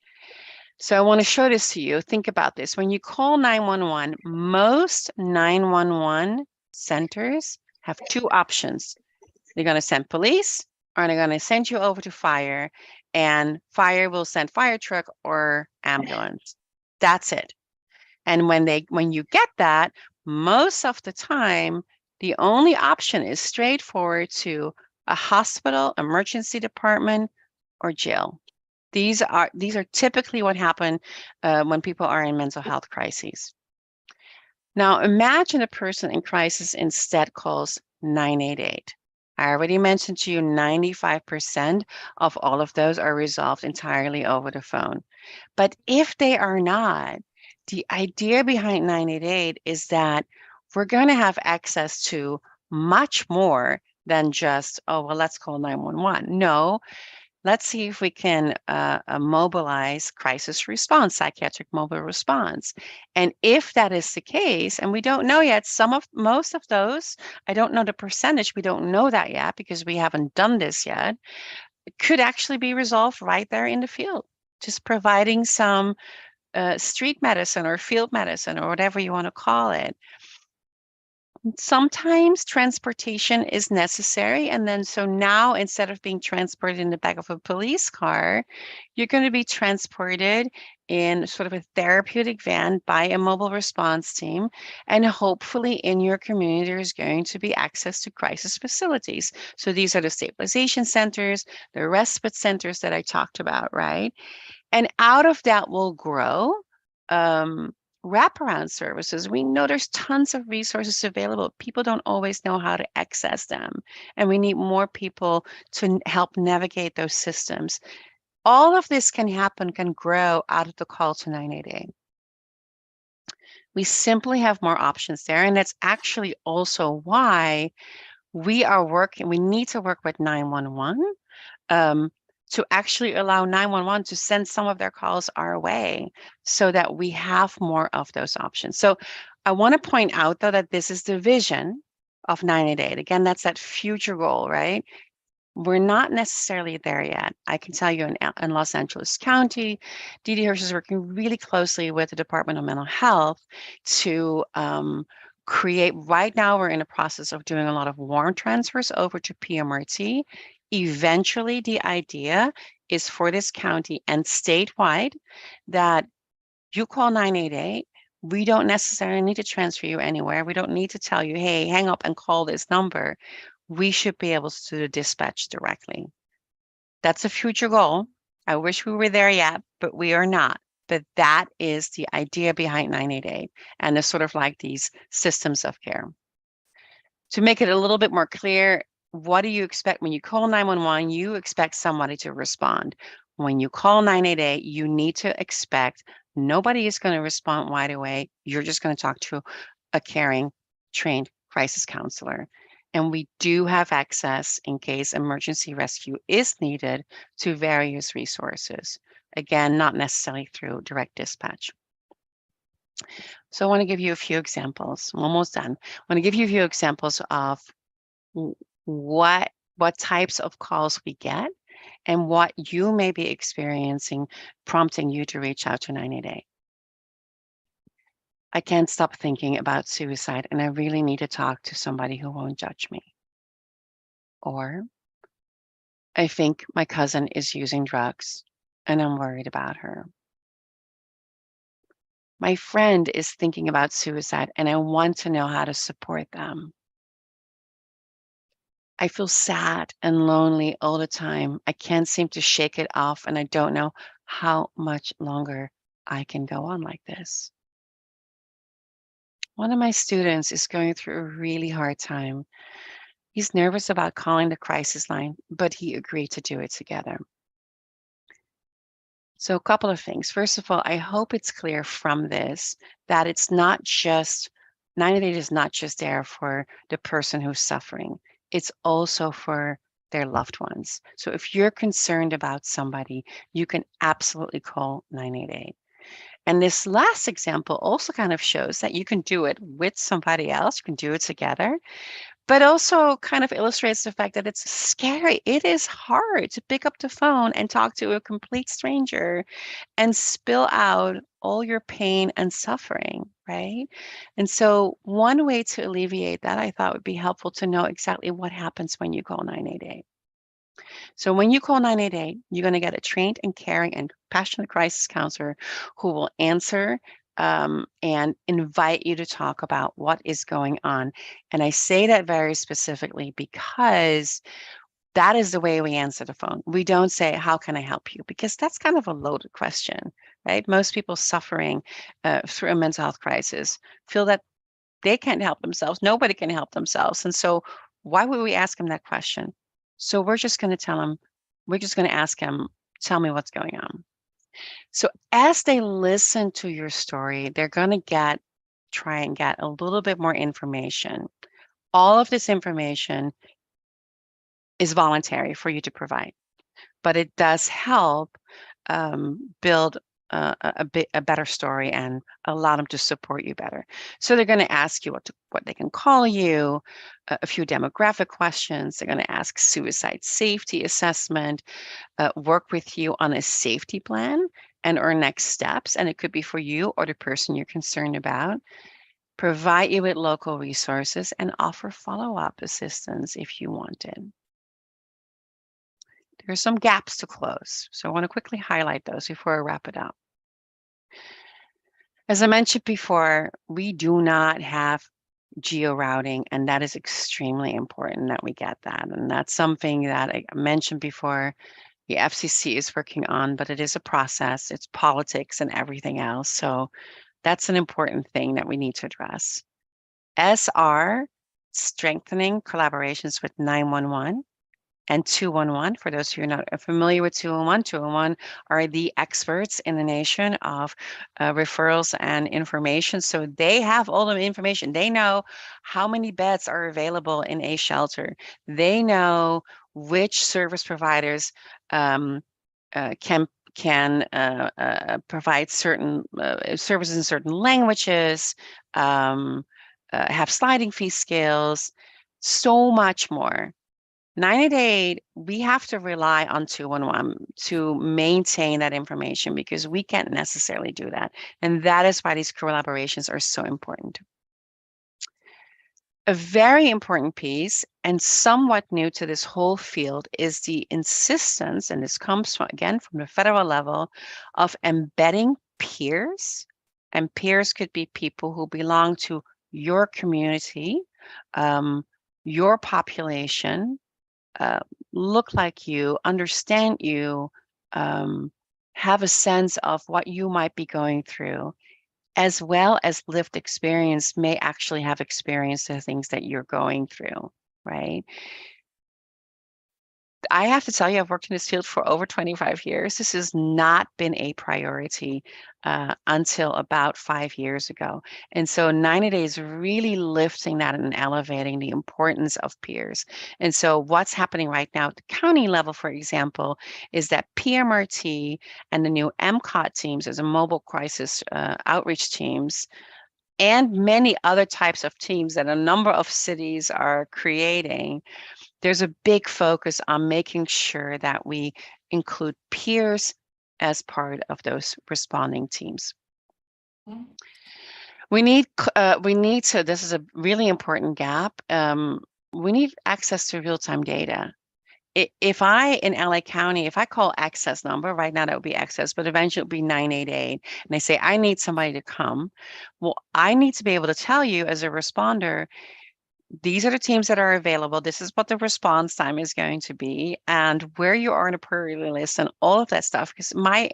So I want to show this to you. Think about this. When you call 911, most 911 centers have two options. They're going to send police, or they're going to send you over to fire, and fire will send fire truck or ambulance. That's it. And when you get that, most of the time, the only option is straightforward to a hospital, emergency department, or jail. These are typically what happen when people are in mental health crises. Now, imagine a person in crisis instead calls 988. I already mentioned to you 95% of all of those are resolved entirely over the phone. But if they are not, the idea behind 988 is that we're going to have access to much more than just, oh, well, let's call 911. No, let's see if we can mobilize crisis response, psychiatric mobile response. And if that is the case, and we don't know yet, most of those, I don't know the percentage, we don't know that yet because we haven't done this yet, it could actually be resolved right there in the field, just providing some street medicine or field medicine or whatever you want to call it. Sometimes transportation is necessary. And then so now instead of being transported in the back of a police car, you're going to be transported in sort of a therapeutic van by a mobile response team. And hopefully in your community, there's going to be access to crisis facilities. So these are the stabilization centers, the respite centers that I talked about, right? And out of that will grow wraparound services. We know there's tons of resources available. People don't always know how to access them. And we need more people to help navigate those systems. All of this can grow out of the call to 988. We simply have more options there. And that's actually also why we need to work with 911 to actually allow 911 to send some of their calls our way so that we have more of those options. So I want to point out, though, that this is the vision of 988. Again, that's that future goal, right? We're not necessarily there yet. I can tell you in Los Angeles County, Dee Hirsch is working really closely with the Department of Mental Health to create, right now we're in a process of doing a lot of warrant transfers over to PMRT. Eventually, the idea is for this county and statewide that you call 988. We don't necessarily need to transfer you anywhere. We don't need to tell you, hey, hang up and call this number. We should be able to do the dispatch directly. That's a future goal. I wish we were there yet, but we are not. But that is the idea behind 988 and the sort of like these systems of care. To make it a little bit more clear, what do you expect when you call 911? You expect somebody to respond. When you call 988, you need to expect nobody is going to respond right away. You're just going to talk to a caring, trained crisis counselor. And we do have access in case emergency rescue is needed to various resources. Again, not necessarily through direct dispatch. So I want to give you a few examples. I'm almost done. I want to give you a few examples of what types of calls we get and what you may be experiencing, prompting you to reach out to 988. I can't stop thinking about suicide and I really need to talk to somebody who won't judge me. Or I think my cousin is using drugs and I'm worried about her. My friend is thinking about suicide and I want to know how to support them. I feel sad and lonely all the time. I can't seem to shake it off and I don't know how much longer I can go on like this. One of my students is going through a really hard time. He's nervous about calling the crisis line, but he agreed to do it together. So a couple of things. First of all, I hope it's clear from this that it's not just, 988 is not just there for the person who's suffering. It's also for their loved ones. So if you're concerned about somebody, you can absolutely call 988. And this last example also kind of shows that you can do it with somebody else, you can do it together, but also kind of illustrates the fact that it's scary. It is hard to pick up the phone and talk to a complete stranger and spill out all your pain and suffering, right? And so one way to alleviate that, I thought would be helpful to know exactly what happens when you call 988. So when you call 988, you're going to get a trained and caring and passionate crisis counselor who will answer and invite you to talk about what is going on. And I say that very specifically because that is the way we answer the phone. We don't say, how can I help you? Because that's kind of a loaded question, right? Most people suffering through a mental health crisis feel that they can't help themselves. Nobody can help themselves. And so why would we ask them that question? So we're just going to tell them, we're just going to ask him, tell me what's going on. So as they listen to your story, they're going to try and get a little bit more information. All of this information is voluntary for you to provide, but it does help build a better story and allow them to support you better. So they're going to ask you what they can call you, a few demographic questions. They're going to ask suicide safety assessment, work with you on a safety plan and or next steps. And it could be for you or the person you're concerned about. Provide you with local resources and offer follow-up assistance if you want it. There are some gaps to close, so I want to quickly highlight those before I wrap it up. As I mentioned before, we do not have geo-routing, and that is extremely important that we get that. And that's something that I mentioned before the FCC is working on, but it is a process. It's politics and everything else. So that's an important thing that we need to address. SR, strengthening collaborations with 911. And 211, for those who are not familiar with 211, 211 are the experts in the nation of referrals and information. So they have all the information. They know how many beds are available in a shelter. They know which service providers can provide certain services in certain languages, have sliding fee scales, so much more. 988, we have to rely on 211 to maintain that information because we can't necessarily do that. And that is why these collaborations are so important. A very important piece and somewhat new to this whole field is the insistence, and this comes from, again, from the federal level, of embedding peers. And peers could be people who belong to your community, your population, look like you, understand you, have a sense of what you might be going through, as well as lived experience, may actually have experienced the things that you're going through, right? I have to tell you, I've worked in this field for over 25 years. This has not been a priority until about 5 years ago. And so 90 Days really lifting that and elevating the importance of peers. And so what's happening right now at the county level, for example, is that PMRT and the new MCOT teams, as a mobile crisis outreach teams, and many other types of teams that a number of cities are creating, there's a big focus on making sure that we include peers as part of those responding teams. We need to, this is a really important gap. We need access to real-time data. If I, in LA County, if I call access number, right now that would be access, but eventually it'll be 988, and they say, I need somebody to come. Well, I need to be able to tell you as a responder, these are the teams that are available. This is what the response time is going to be, and where you are in a priority list, and all of that stuff. Because my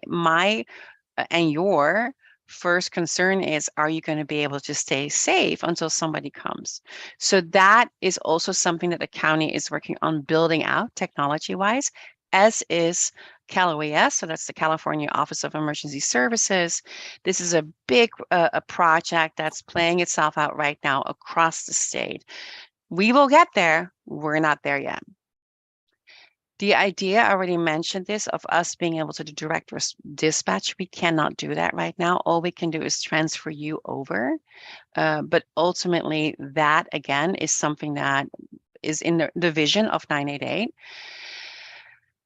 and your first concern is, are you going to be able to stay safe until somebody comes? So that is also something that the county is working on building out technology-wise, as is CalOES, so that's the California Office of Emergency Services. This is a big a project that's playing itself out right now across the state. We will get there. We're not there yet. The idea, I already mentioned this, of us being able to do direct dispatch, we cannot do that right now. All we can do is transfer you over. But ultimately, that, again, is something that is in the vision of 988.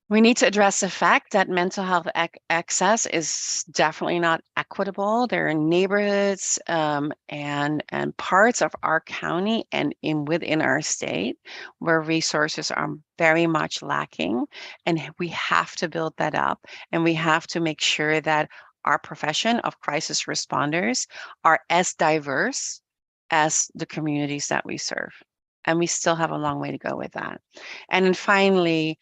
We need to address the fact that mental health access is definitely not equitable. There are neighborhoods and parts of our county and within our state where resources are very much lacking, and we have to build that up, and we have to make sure that our profession of crisis responders are as diverse as the communities that we serve. And we still have a long way to go with that. And then finally,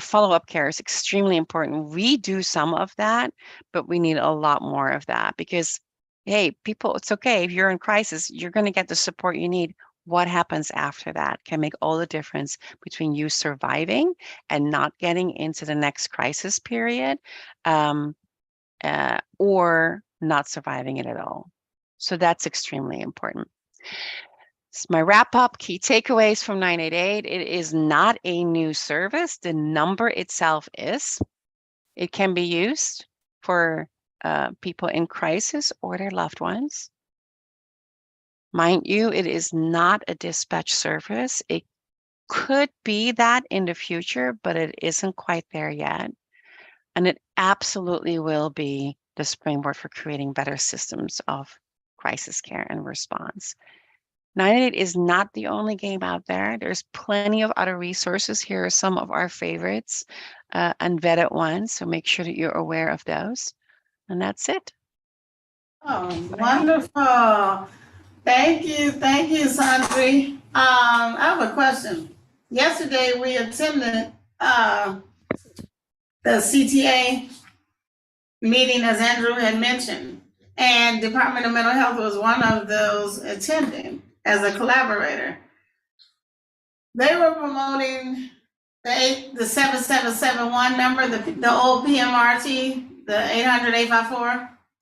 follow-up care is extremely important. We do some of that, but we need a lot more of that because, hey, people, it's okay. If you're in crisis, you're going to get the support you need. What happens after that can make all the difference between you surviving and not getting into the next crisis period, or not surviving it at all. So that's extremely important. It's my wrap up, key takeaways from 988. It is not a new service. The number itself is. It can be used for people in crisis or their loved ones. Mind you, it is not a dispatch service. It could be that in the future, but it isn't quite there yet. And it absolutely will be the springboard for creating better systems of crisis care and response. 988 is not the only game out there. There's plenty of other resources. Here are some of our favorites and vetted ones. So make sure that you're aware of those. And that's it. Oh, wonderful. Thank you, Sandri. I have a question. Yesterday, we attended the CTA meeting, as Andrew had mentioned, and Department of Mental Health was one of those attending as a collaborator. They were promoting the 7771 number, the old PMRT, the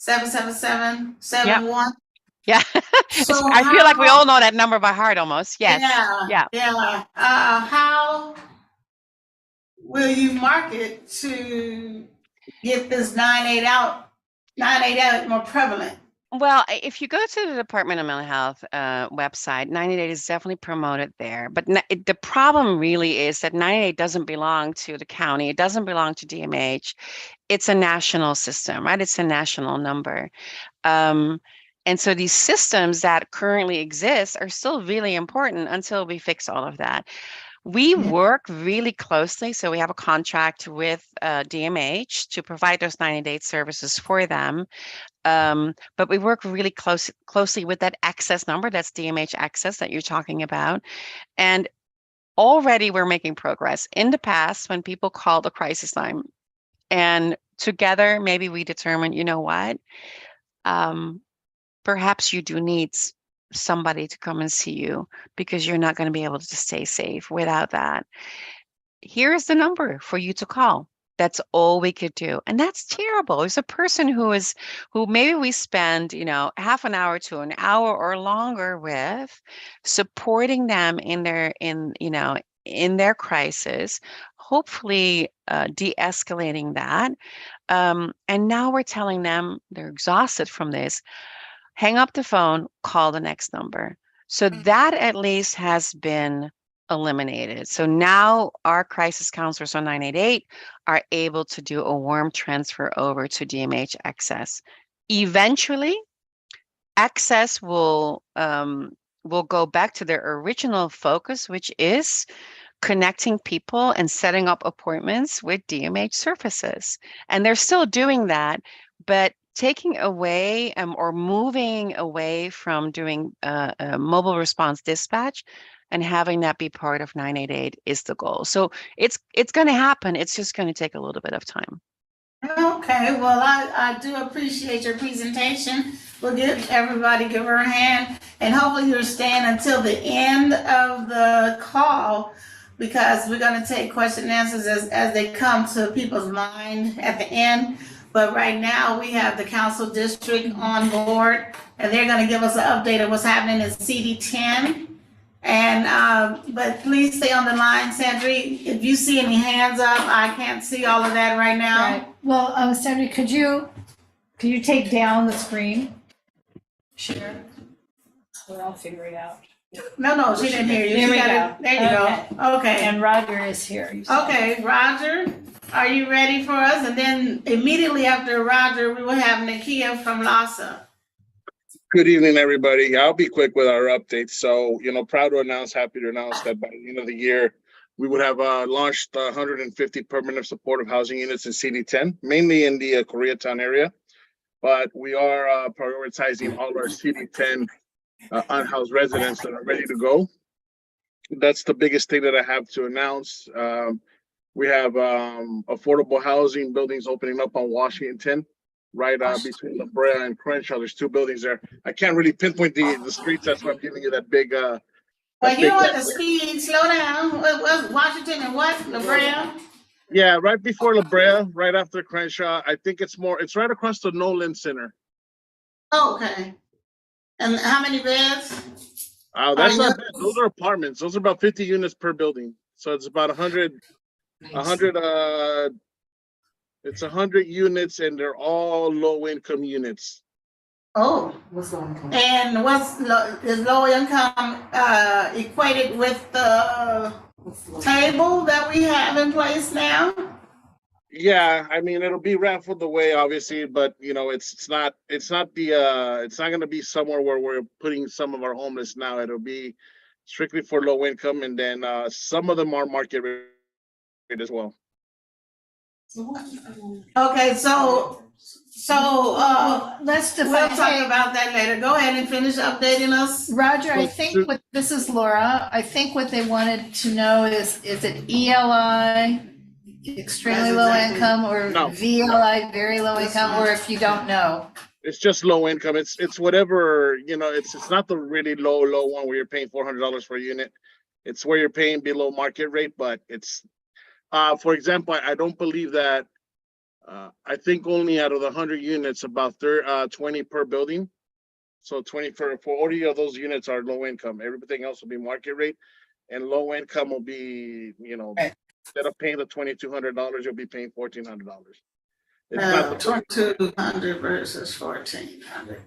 800-854-77771. Yeah. So I feel like we all know that number by heart almost. Yes. Yeah. How will you market to get this 988 more prevalent Well, if you go to the Department of Mental Health website, 98 is definitely promoted there. But the problem really is that 98 doesn't belong to the county. It doesn't belong to DMH. It's a national system, right? It's a national number. And so these systems that currently exist are still really important until we fix all of that. We work really closely. So we have a contract with DMH to provide those 90-day services for them. But we work really closely with that access number, that's DMH access that you're talking about. And already we're making progress. In the past, when people call the crisis line and together, maybe we determine, you know what, perhaps you do need somebody to come and see you because you're not going to be able to stay safe without that. Here's the number for you to call. That's all we could do. And that's terrible. There's a person who maybe we spend, half an hour to an hour or longer with, supporting them in their crisis, hopefully de-escalating that. And now we're telling them they're exhausted from this. Hang up the phone, call the next number. So that at least has been eliminated. So now our crisis counselors on 988 are able to do a warm transfer over to DMH Access. Eventually, Access will go back to their original focus, which is connecting people and setting up appointments with DMH services. And they're still doing that, but taking away or moving away from doing mobile response dispatch and having that be part of 988 is the goal. So it's going to happen. It's just going to take a little bit of time. Okay, well, I do appreciate your presentation. We'll give her a hand, and hopefully you're staying until the end of the call, because we're going to take question and answers as they come to people's mind at the end. But right now we have the council district on board, and they're going to give us an update of what's happening in CD10. And but please stay on the line, Sandri. If you see any hands up, I can't see all of that right now. Right. Well, Sandra, could you take down the screen? Sure. Well, I'll figure it out. No, she didn't hear you. There we go. There you go. Okay. And Roger is here. Okay, Roger, are you ready for us? And then immediately after Roger, we will have Nakia from LASA. Good evening, everybody. I'll be quick with our updates. So, happy to announce that by the end of the year, we would have launched 150 permanent supportive housing units in CD10, mainly in the Koreatown area. But we are prioritizing all our CD10 unhoused residents that are ready to go. That's the biggest thing that I have to announce. We have affordable housing buildings opening up on Washington, right between La Brea and Crenshaw. There's two buildings there. I can't really pinpoint the streets. That's why I'm giving you that big. Well, you don't have to speed. Slow down. What Washington and what? La Brea? Yeah, right before La Brea, right after Crenshaw. I think it's right across the Nolan Center. Oh, okay. And how many beds? That's not bad. Those are apartments. Those are about 50 units per building. So it's about 100. It's 100 units, and they're all low-income units. Oh, what's low income? And is low income equated with the table that we have in place now? Yeah, I mean, it'll be raffled away, obviously, but it's not going to be somewhere where we're putting some of our homeless now. It'll be strictly for low income, and then some of them are market rate as well. Okay, so let's define. we'll talk about that later. Go ahead and finish updating us. Roger, I think this is Laura. I think what they wanted to know is it ELI, extremely low income, or No. VLI, very low income, or if you don't know? It's just low income. It's whatever, it's not the really low one where you're paying $400 for a unit. It's where you're paying below market rate, but it's for example, I don't believe that. I think only out of the 100 units, about 20 per building. So 20 for 40 of those units are low income. Everything else will be market rate, and low income will be, Right. Instead of paying the $2,200, you'll be paying $1,400. It's $2,200 versus $1,400.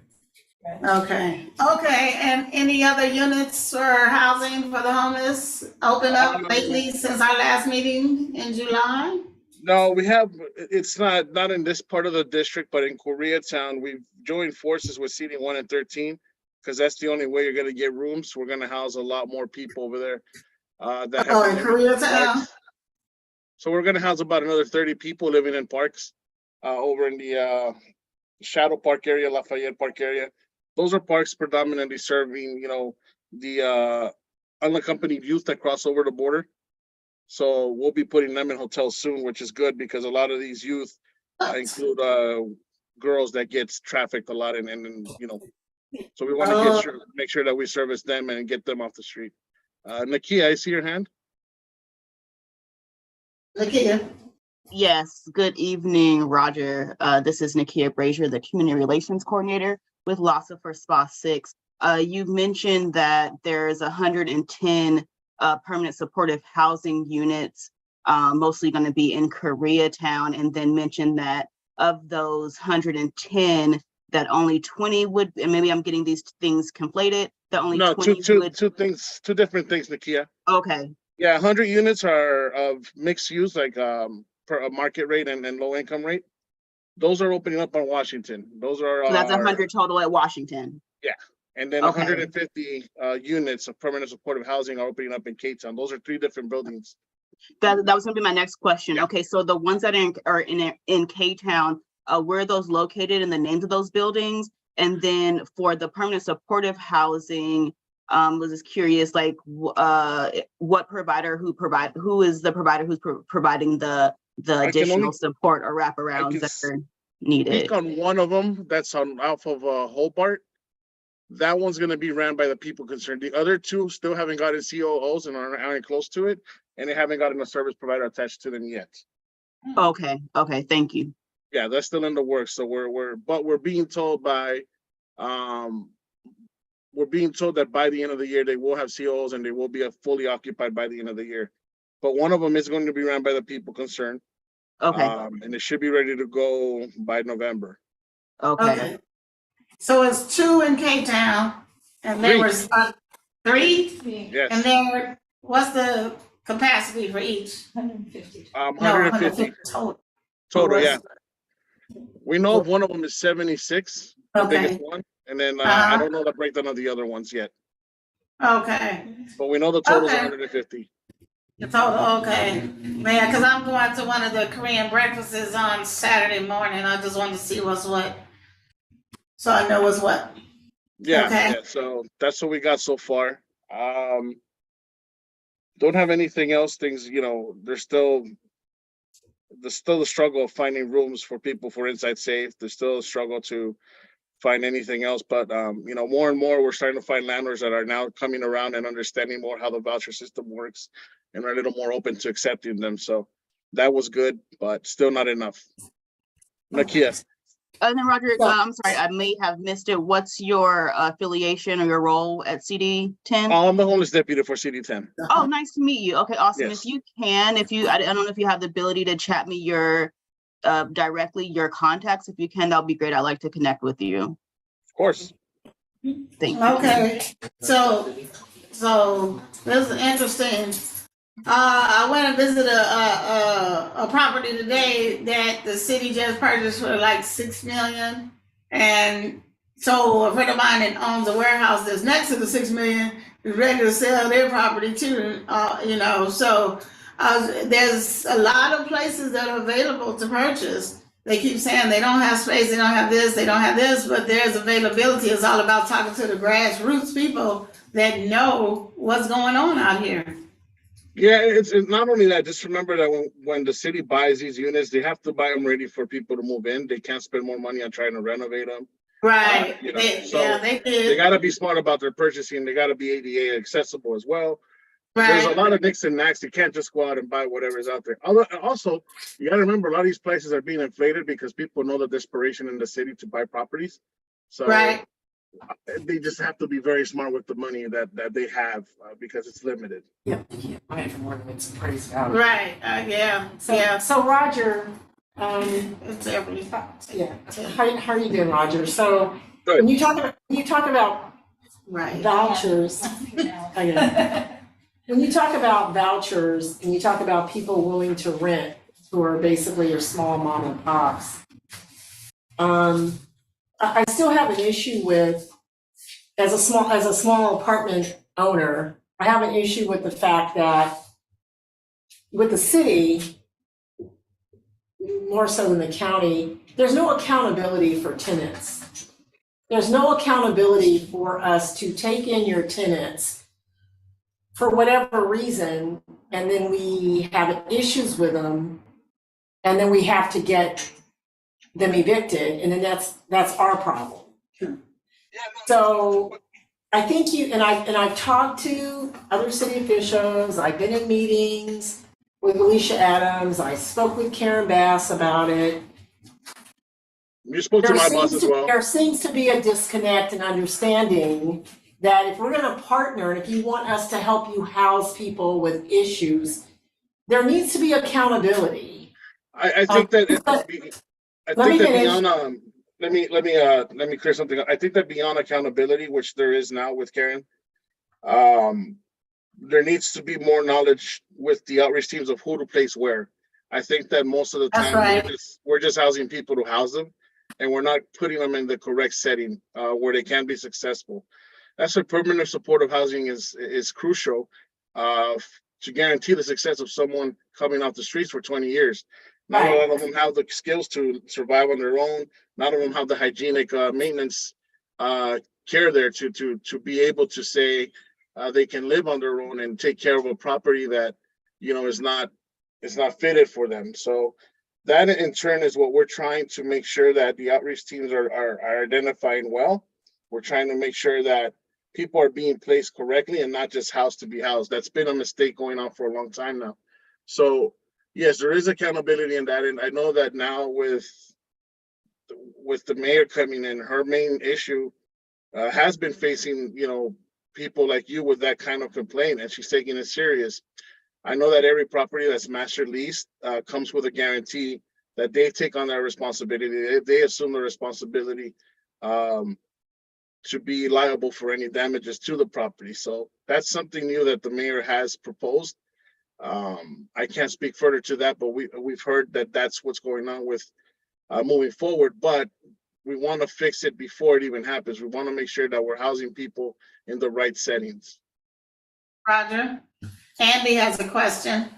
Okay, and any other units or housing for the homeless open up lately since our last meeting in July? No, we have, it's not in this part of the district, but in Koreatown, we've joined forces with CD 1 and 13, because that's the only way you're gonna get rooms. We're gonna house a lot more people over there. That have Oh, been in living in Koreatown? parks. So we're gonna house about another 30 people living in parks, over in the Shadow Park area, Lafayette Park area. Those are parks predominantly serving, the unaccompanied youth that cross over the border. So we'll be putting them in hotels soon, which is good because a lot of these youth include girls that gets trafficked a lot, and so we want to make sure that we service them and get them off the street. Nakia, I see your hand. Nakia. Yes, good evening, Roger. This is Nakia Brazier, the Community Relations Coordinator with LASA for SPA 6. You mentioned that there's 110 permanent supportive housing units, mostly going to be in Koreatown, and then mentioned that of those 110, that only 20 would, and maybe I'm getting these things conflated, that only 20 would. Two different things, Nakia. Okay. Yeah, 100 units are of mixed use, like per market rate and low income rate. Those are opening up on Washington. Those are So that's 100 total at Washington. Yeah, and then Okay. 150 units of permanent supportive housing are opening up in K-Town. Those are 3 different buildings. That was going to be my next question. Yeah. Okay, so the ones that are in K-Town, where are those located and the names of those buildings? And then for the permanent supportive housing, was just curious, like what provider, who is the provider who's providing the additional support or wraparounds that are needed? Speak on one of them that's on off of Hobart. That one's going to be ran by the people concerned. The other 2 still haven't gotten COOs and aren't close to it, and they haven't gotten a service provider attached to them yet. Okay, thank you. Yeah, that's still in the works. So we're being told that by the end of the year they will have COOs and they will be fully occupied by the end of the year. But one of them is going to be ran by the people concerned. Okay. And it should be ready to go by November. Okay. So it's 2 in K-Town, and they 3. were 3? Yes. And then what's the capacity for each? 150. 150 total, yeah. We know one of them is 76, the biggest one, and then I don't know the breakdown of the other ones yet. Okay. But we know the total is 150. The total, okay. Yeah, because I'm going to one of the Korean breakfasts on Saturday morning. I just wanted to see what's what. So I know what's what. Yeah, Okay. yeah. So that's what we got so far. Don't have anything else. Things, there's still the struggle of finding rooms for people for Inside Safe. There's still a struggle to find anything else, but more and more we're starting to find landlords that are now coming around and understanding more how the voucher system works and are a little more open to accepting them. So that was good, but still not enough. Nakia. And then Roger, I'm sorry, I may have missed it. What's your affiliation or your role at CD10? I'm the homeless deputy for CD10. Oh, nice to meet you. Okay, awesome. Yes. If you can, I don't know if you have the ability to chat me your directly your contacts. If you can, that'll be great. I'd like to connect with you. Of course. Thank you. Okay. So this is interesting. I went and visited a property today that the city just purchased for like $6 million, and so a friend of mine that owns a warehouse that's next to the $6 million is ready to sell their property too. So there's a lot of places that are available to purchase. They keep saying they don't have space, they don't have this, but there's availability. It's all about talking to the grassroots people that know what's going on out here. Yeah, it's not only that. Just remember that when the city buys these units, they have to buy them ready for people to move in. They can't spend more money on trying to renovate them. Right. They did. They got to be smart about their purchasing. They got to be ADA accessible as well. Right. There's a lot of nicks and knacks. You can't just go out and buy whatever's out there. Also, you got to remember a lot of these prices are being inflated because people know the desperation in the city to buy properties. So right. They just have to be very smart with the money that they have because it's limited. Yep, you can't buy it for more than its appraised value. Right. Yeah. So Roger, It's every. yeah. How are you doing, Roger? So Good. When you talk about Right. vouchers, okay. When you talk about vouchers and you talk about people willing to rent who are basically your small mom and pops, I still have an issue with, as a small apartment owner, I have an issue with the fact that with the city, more so than the county, there's no accountability for tenants. There's no accountability for us to take in your tenants for whatever reason, and then we have issues with them, and then we have to get them evicted, and then that's our problem. So I think I've talked to other city officials, I've been in meetings with Alicia Adams, I spoke with Karen Bass about it. You spoke to my boss as well. There seems to be a disconnect and understanding that if we're gonna partner, and if you want us to help you house people with issues, there needs to be accountability. I think that beyond let me clear something up. I think that beyond accountability, which there is now with Karen, there needs to be more knowledge with the outreach teams of who to place where. I think that most of the That's time right. we're just housing people to house them, and we're not putting them in the correct setting where they can be successful. That's why permanent supportive housing is crucial to guarantee the success of someone coming off the streets for 20 years. Not a lot of them have the skills to survive on their own. Not all of them have the hygienic maintenance care there to be able to say they can live on their own and take care of a property that is not fitted for them. So that in turn is what we're trying to make sure that the outreach teams are identifying well. We're trying to make sure that people are being placed correctly and not just housed to be housed. That's been a mistake going on for a long time now. So yes, there is accountability in that, and I know that now with the mayor coming in, her main issue has been facing people like you with that kind of complaint, and she's taking it serious. I know that every property that's master leased comes with a guarantee that they take on that responsibility. They assume the responsibility to be liable for any damages to the property. So that's something new that the mayor has proposed. I can't speak further to that, but we've heard that that's what's going on with moving forward. But we want to fix it before it even happens. We want to make sure that we're housing people in the right settings. Roger. Andy has a question.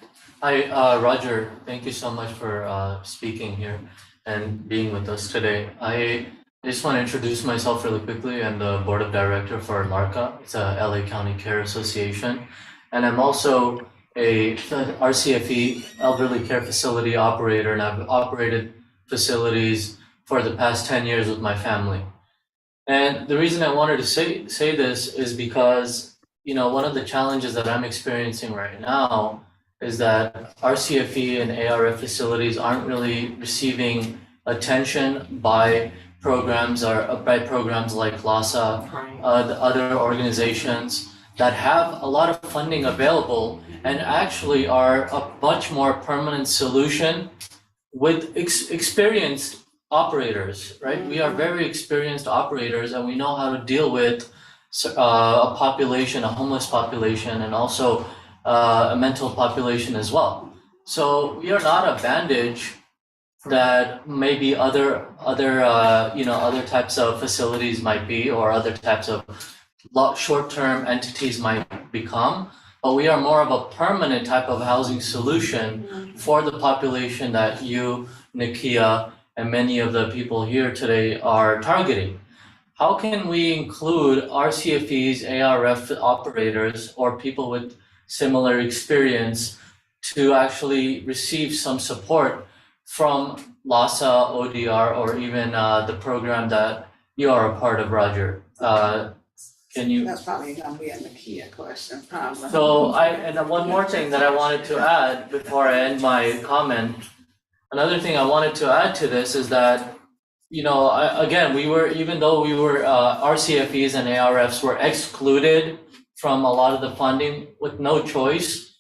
Hi, Roger. Thank you so much for speaking here and being with us today. I just want to introduce myself really quickly. I'm the board of director for LARCA. It's a LA County Care Association. And I'm also a RCFE elderly care facility operator, and I've operated facilities for the past 10 years with my family. And the reason I wanted to say this is because one of the challenges that I'm experiencing right now is that RCFE and ARF facilities aren't really receiving attention by programs like LASA, the other organizations that have a lot of funding available and actually are a much more permanent solution with experienced operators, right? We are very experienced operators, and we know how to deal with a population, a homeless population, and also a mental population as well. So we are not a bandage that maybe other types of facilities might be, or other types of short-term entities might become, but we are more of a permanent type of housing solution for the population that you, Nikia, and many of the people here today are targeting. How can we include RCFEs, ARF operators, or people with similar experience to actually receive some support from LASA, ODR, or even the program that you are a part of, Roger? Can you? That's probably gonna be a Nikia question, probably. So and one more thing that I wanted to add before I end my comment. Another thing I wanted to add to this is that, even though we were RCFEs and ARFs were excluded from a lot of the funding with no choice.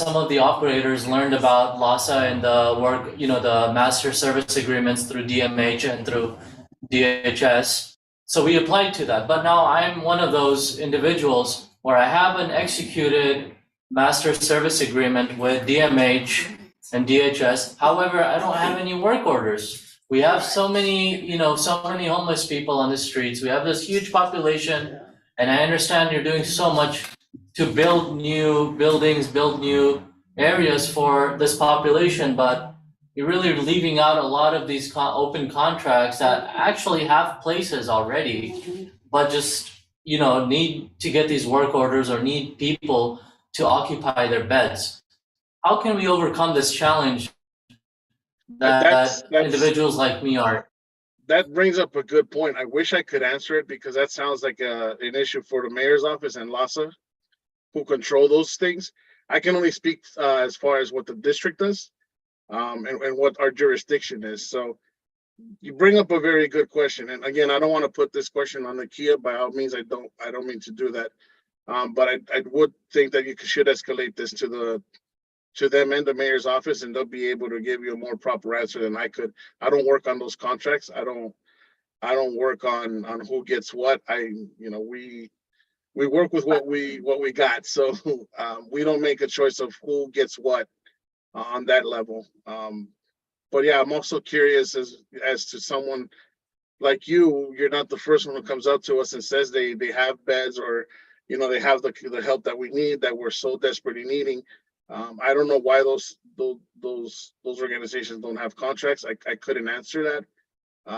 Some of the operators learned about LASA and the work, the master service agreements through DMH and through DHS. So we applied to that, but now I'm one of those individuals where I have an executed master service agreement with DMH and DHS. However, I don't have any work orders. We have so many homeless people on the streets. We have this huge population, and I understand you're doing so much to build new buildings, build new areas for this population, but you're really leaving out a lot of these open contracts that actually have places already, but just, need to get these work orders or need people to occupy their beds. How can we overcome this challenge that individuals like me are? That brings up a good point. I wish I could answer it because that sounds like an issue for the mayor's office and LASA, who control those things. I can only speak as far as what the district does. And what our jurisdiction is. So you bring up a very good question. And again, I don't want to put this question on the Kia. By all means, I don't mean to do that. But I would think that you should escalate this to them and the mayor's office, and they'll be able to give you a more proper answer than I could. I don't work on those contracts. I don't work on who gets what. We work with what we got. So we don't make a choice of who gets what on that level. But yeah, I'm also curious as to someone like you're not the first one who comes up to us and says they have beds or, they have the help that we need, that we're so desperately needing. I don't know why those organizations don't have contracts. I couldn't answer that.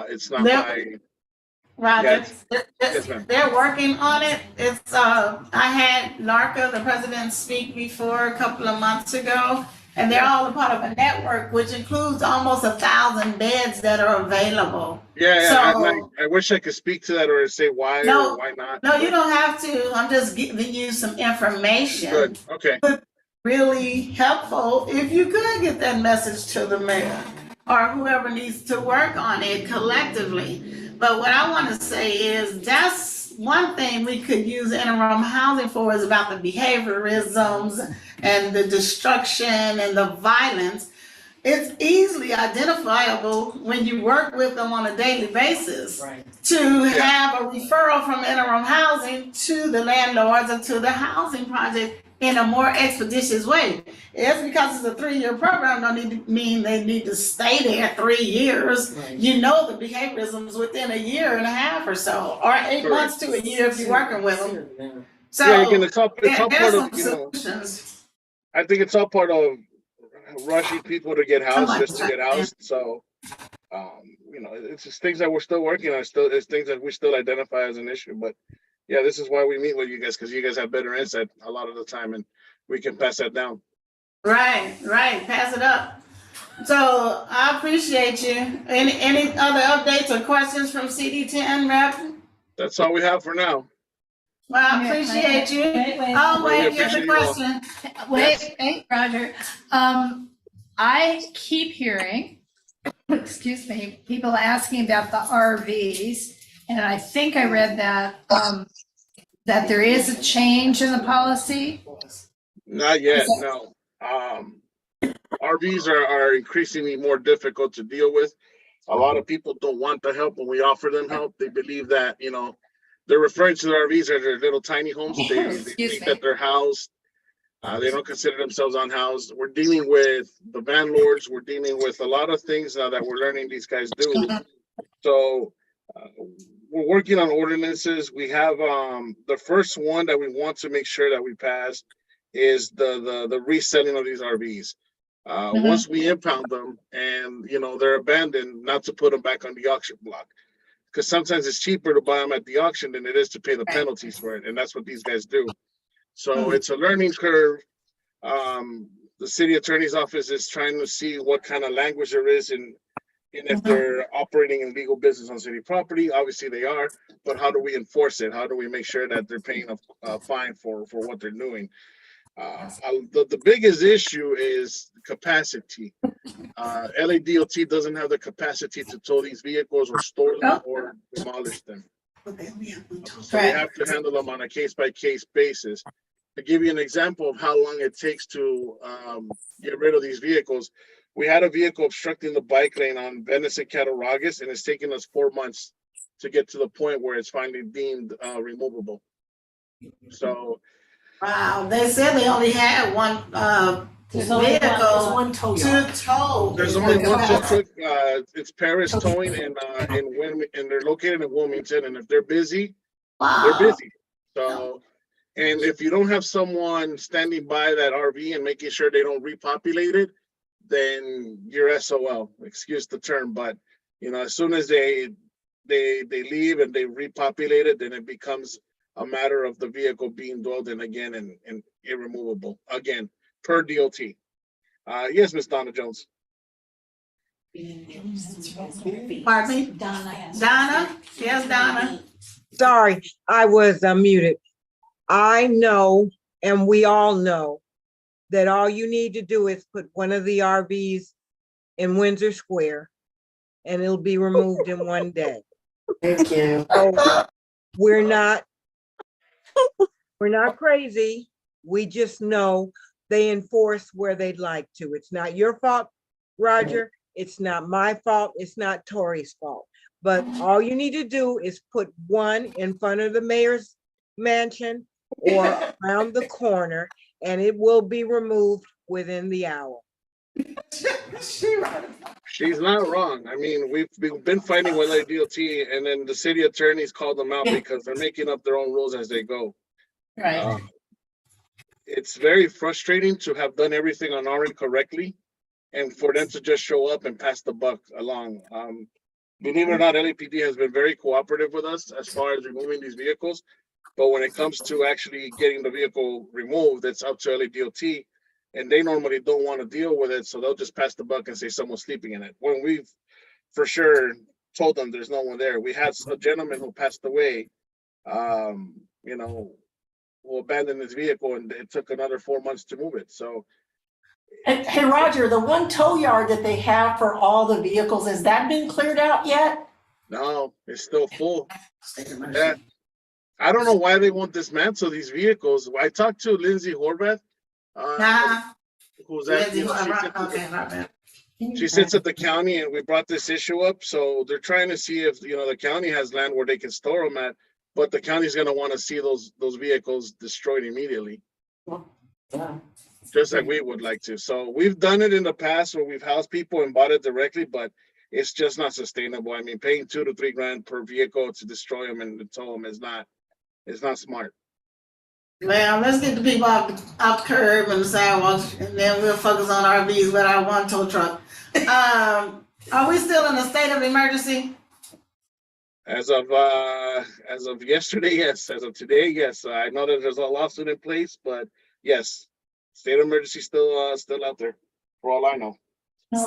It's not my. Roger, Yes, ma'am. they're working on it. It's I had NARCA, the president, speak before a couple of months ago, and they're all a part of a network, which includes almost 1,000 beds that are available. Yeah. So, I wish I could speak to that or say why or why not. No, you don't have to. I'm just giving you some information. Good. Okay. Really helpful if you could get that message to the mayor or whoever needs to work on it collectively. But what I want to say is that's one thing we could use interim housing for, is about the behaviorisms and the destruction and the violence. It's easily identifiable when you work with them on a daily basis to have a referral from interim housing to the landlords and to the housing project in a more expeditious way. It's because it's a 3-year program, don't need to mean they need to stay there 3 years. You know the behaviorisms within a year and a half or so, or 8 months to a year if you're working with them. So yeah, again, it's all part of, solutions. I think it's all part of rushing people to get housed just to get housed. So, it's just things that we're still working on. It's things that we still identify as an issue. But yeah, this is why we meet with you guys, because you guys have better insight a lot of the time, and we can pass that down. Right. Pass it up. So I appreciate you. Any other updates or questions from CD10 rep? That's all we have for now. Well, I appreciate you. Here's a question. Wait, Roger. I keep hearing, excuse me, people asking about the RVs, and I think I read that that there is a change in the policy. Not yet, no. RVs are increasingly more difficult to deal with. A lot of people don't want the help when we offer them help. They believe that, they're referring to the RVs as their little tiny homes. They think that they're housed. They don't consider themselves unhoused. We're dealing with the landlords. We're dealing with a lot of things now that we're learning these guys do. So we're working on ordinances. We have the first one that we want to make sure that we pass is the reselling of these RVs. Once we impound them and they're abandoned, not to put them back on the auction block, because sometimes it's cheaper to buy them at the auction than it is to pay the penalties for it, and that's what these guys do. So it's a learning curve. The city attorney's office is trying to see what kind of language there is and if they're operating in legal business on city property. Obviously they are, but how do we enforce it? How do we make sure that they're paying a fine for what they're doing? The biggest issue is capacity. LADOT doesn't have the capacity to tow these vehicles or store them or demolish them. So we have to handle them on a case-by-case basis. To give you an example of how long it takes to get rid of these vehicles, we had a vehicle obstructing the bike lane on Venice and Cattaraugus, and it's taken us 4 months to get to the point where it's finally deemed removable. So Wow, they said they only had one There's only one, there's vehicle one tow to yard. tow. there's only one tow truck. It's Paris Towing, and they're located in Wilmington. And if they're busy, they're Wow. busy. So, and if you don't have someone standing by that RV and making sure they don't repopulate it, then you're SOL. Excuse the term, but as soon as they leave and they repopulate it, then it becomes a matter of the vehicle being dwelled in again and irremovable again per DOT. Yes, Miss Donna Jones. Pardon me? Donna? Yes, Donna? Sorry, I was muted. I know, and we all know, that all you need to do is put one of the RVs in Windsor Square, and it'll be removed in one day. Thank you. So we're not crazy. We just know they enforce where they'd like to. It's not your fault, Roger. It's not my fault. It's not Tori's fault. But all you need to do is put one in front of the mayor's mansion or around the corner, and it will be removed within the hour. She's not wrong. I mean, we've been fighting with the DOT, and then the city attorneys called them out because they're making up their own rules as they go. Right. It's very frustrating to have done everything on our end correctly, and for them to just show up and pass the buck along. Believe it or not, LAPD has been very cooperative with us as far as removing these vehicles. But when it comes to actually getting the vehicle removed, it's up to LADOT, and they normally don't want to deal with it. So they'll just pass the buck and say someone's sleeping in it. When we've for sure told them there's no one there. We had a gentleman who passed away, who abandoned his vehicle, and it took another 4 months to move it. So, Hey, Roger, the one tow yard that they have for all the vehicles, has that been cleared out yet? no, it's still full. Yeah. I don't know why they won't dismantle these vehicles. I talked to Lindsay Horvath, who's at, she sits at the county, and we brought this issue up. So they're trying to see if, the county has land where they can store them at, but the county's going to want to see those vehicles destroyed immediately. Just like we would like to. So we've done it in the past where we've housed people and bought it directly, but it's just not sustainable. I mean, paying $2 to $3 grand per vehicle to destroy them and to tow them is not smart. Well, let's get the people off the curb and the sidewalks, and then we'll focus on RVs with our one tow truck. Are we still in a state of emergency? As of yesterday, yes. As of today, yes. I know that there's a lawsuit in place, but yes, state of emergency still out there, for all I know. No,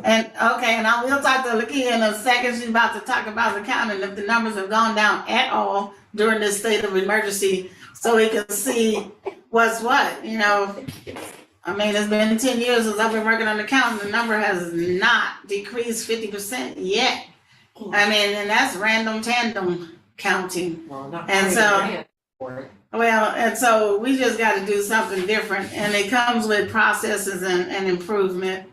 and I will talk to Lakia in a second. She's about to talk about the county and if the numbers have gone down at all during this state of emergency, so we can see what's what. I mean, it's been 10 years since I've been working on the county. The number has not decreased 50% yet. I mean, and that's random tandem counting. And so we just got to do something different, and it comes with processes and improvement.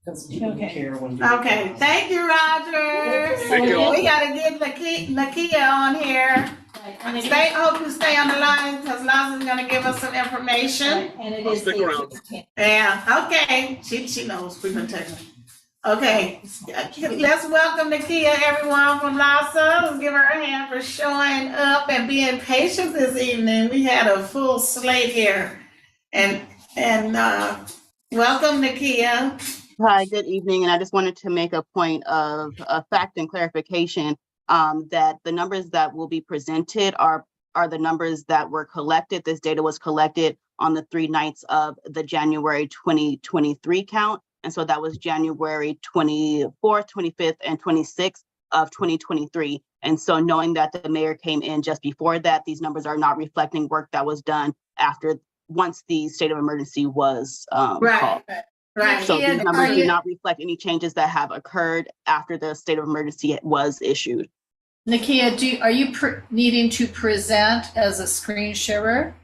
Okay, thank you, Roger. Thank you. We got to get Lakia on here. And hope you stay on the line because Laza's going to give us some information. And it I'll is stick around. Yeah, okay. She knows. We've been taking. Okay, let's welcome Nakia, everyone from LASA. Let's give her a hand for showing up and being patient this evening. We had a full slate here. And welcome, Nakia. Hi, good evening. And I just wanted to make a point of fact and clarification that the numbers that will be presented are the numbers that were collected. This data was collected on the 3 nights of the January 2023 count. And so that was January 24th, 25th, and 26th of 2023. And so knowing that the mayor came in just before that, these numbers are not reflecting work that was done once the state of emergency was called. Right. So these numbers do not reflect any changes that have occurred after the state of emergency was issued. Nakia, are you needing to present as a screen sharer?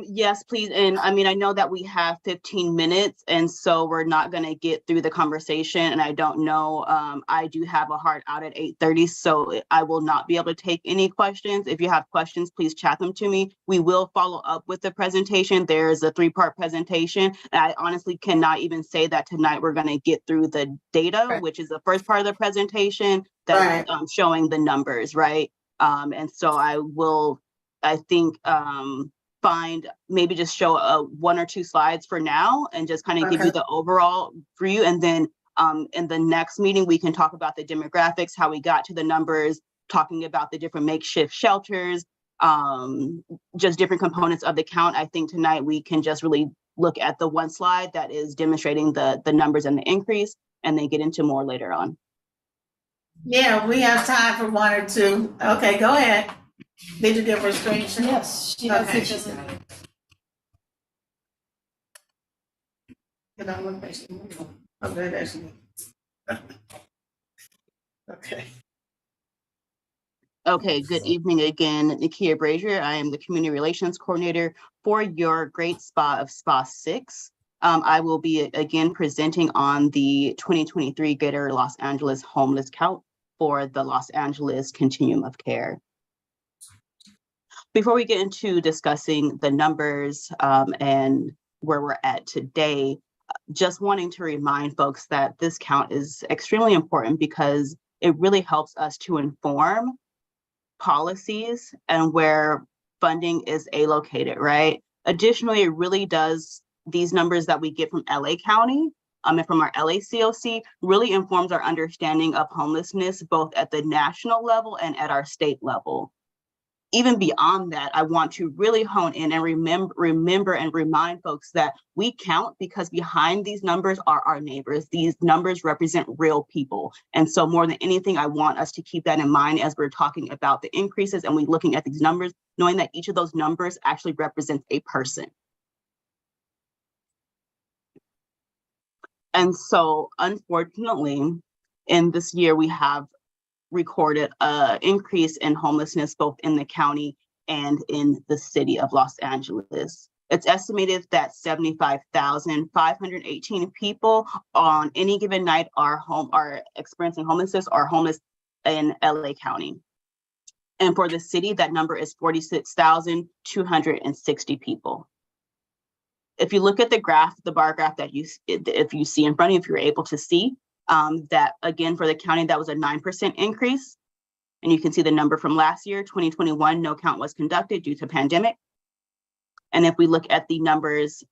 Yes, please. And I mean, I know that we have 15 minutes, and so we're not going to get through the conversation. And I don't know, I do have a hard out at 8:30, so I will not be able to take any questions. If you have questions, please chat them to me. We will follow up with the presentation. There's a 3-part presentation. And I honestly cannot even say that tonight we're going to get through the data, Right. which is the first part of the presentation that's showing the numbers, right? And so I will, I think, find maybe just show 1 or 2 slides for now and just kind of give you the overall view, and then in the next meeting we can talk about the demographics, how we got to the numbers, talking about the different makeshift shelters, just different components of the count. I think tonight we can just really look at the 1 slide that is demonstrating the numbers and the increase, and then get into more later on. Yeah, we have time for 1 or 2. Okay, go ahead. Did you give her a screen share? Yes, she does. Okay. It doesn't. Can I look at you? Okay, that's me. Okay. Okay, good evening again, Nakia Brazier. I am the Community Relations Coordinator for your great SPA of SPA 6. I will be again presenting on the 2023 Greater Los Angeles Homeless Count for the Los Angeles Continuum of Care. Before we get into discussing the numbers and where we're at today, just wanting to remind folks that this count is extremely important because it really helps us to inform policies and where funding is allocated, right? Additionally, it really does, these numbers that we get from LA County and from our LACOC really informs our understanding of homelessness, both at the national level and at our state level. Even beyond that, I want to really hone in and remember and remind folks that we count because behind these numbers are our neighbors. These numbers represent real people. And so more than anything, I want us to keep that in mind as we're talking about the increases and we're looking at these numbers, knowing that each of those numbers actually represents a person. And so unfortunately, in this year, we have recorded an increase in homelessness both in the county and in the city of Los Angeles. It's estimated that 75,518 people on any given night are experiencing homelessness or homeless in LA County. And for the city, that number is 46,260 people. If you look at the graph, the bar graph that if you see in front of you, if you're able to see, that again, for the county, that was a 9% increase. And you can see the number from last year, 2021, no count was conducted due to pandemic. And if we look at the numbers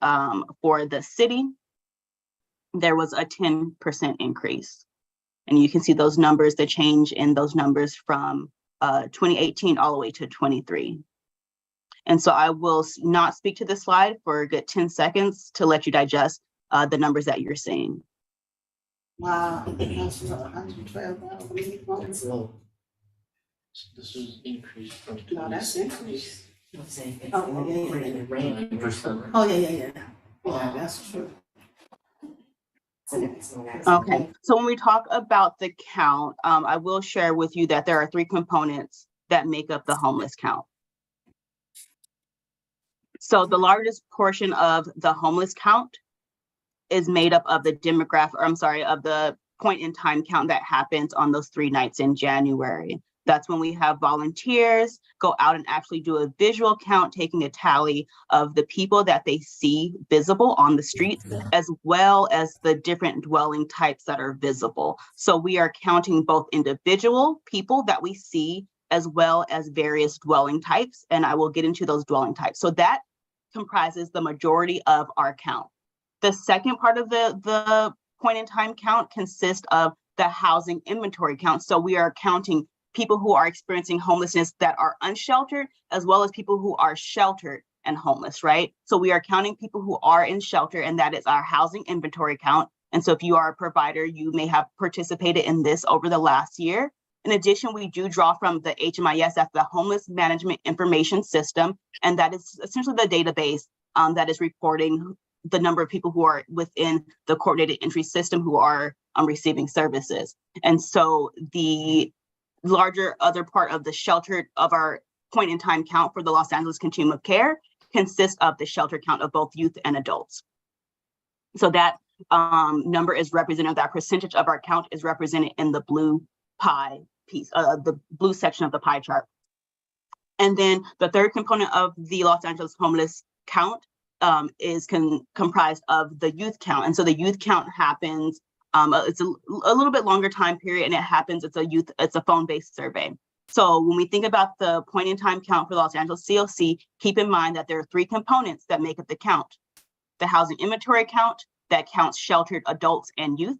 for the city, there was a 10% increase. And you can see those numbers, the change in those numbers from 2018 all the way to 23. And so I will not speak to this slide for a good 10 seconds to let you digest the numbers that you're seeing. Wow. 112. This is increased from. No, that's increased. Oh, yeah. 9%. Oh, yeah. Yeah, that's true. Okay, so when we talk about the count, I will share with you that there are 3 components that make up the homeless count. So the largest portion of the homeless count is made up of the of the point in time count that happens on those 3 nights in January. That's when we have volunteers go out and actually do a visual count, taking a tally of the people that they see visible on the streets, as well as the different dwelling types that are visible. So we are counting both individual people that we see, as well as various dwelling types. And I will get into those dwelling types. So that comprises the majority of our count. The second part of the point in time count consists of the housing inventory count. So we are counting people who are experiencing homelessness that are unsheltered, as well as people who are sheltered and homeless, right? So we are counting people who are in shelter, and that is our housing inventory count. And so if you are a provider, you may have participated in this over the last year. In addition, we do draw from the HMIS, that's the Homeless Management Information System, and that is essentially the database that is reporting the number of people who are within the coordinated entry system who are receiving services. And so the larger other part of the shelter of our point in time count for the Los Angeles Continuum of Care consists of the shelter count of both youth and adults. So that number is represented, that percentage of our count is represented in the blue pie piece, the blue section of the pie chart. And then the third component of the Los Angeles homeless count is comprised of the youth count. And so the youth count happens, it's a little bit longer time period, and it happens, it's a phone-based survey. So when we think about the point in time count for Los Angeles COC, keep in mind that there are three components that make up the count. The housing inventory count that counts sheltered adults and youth,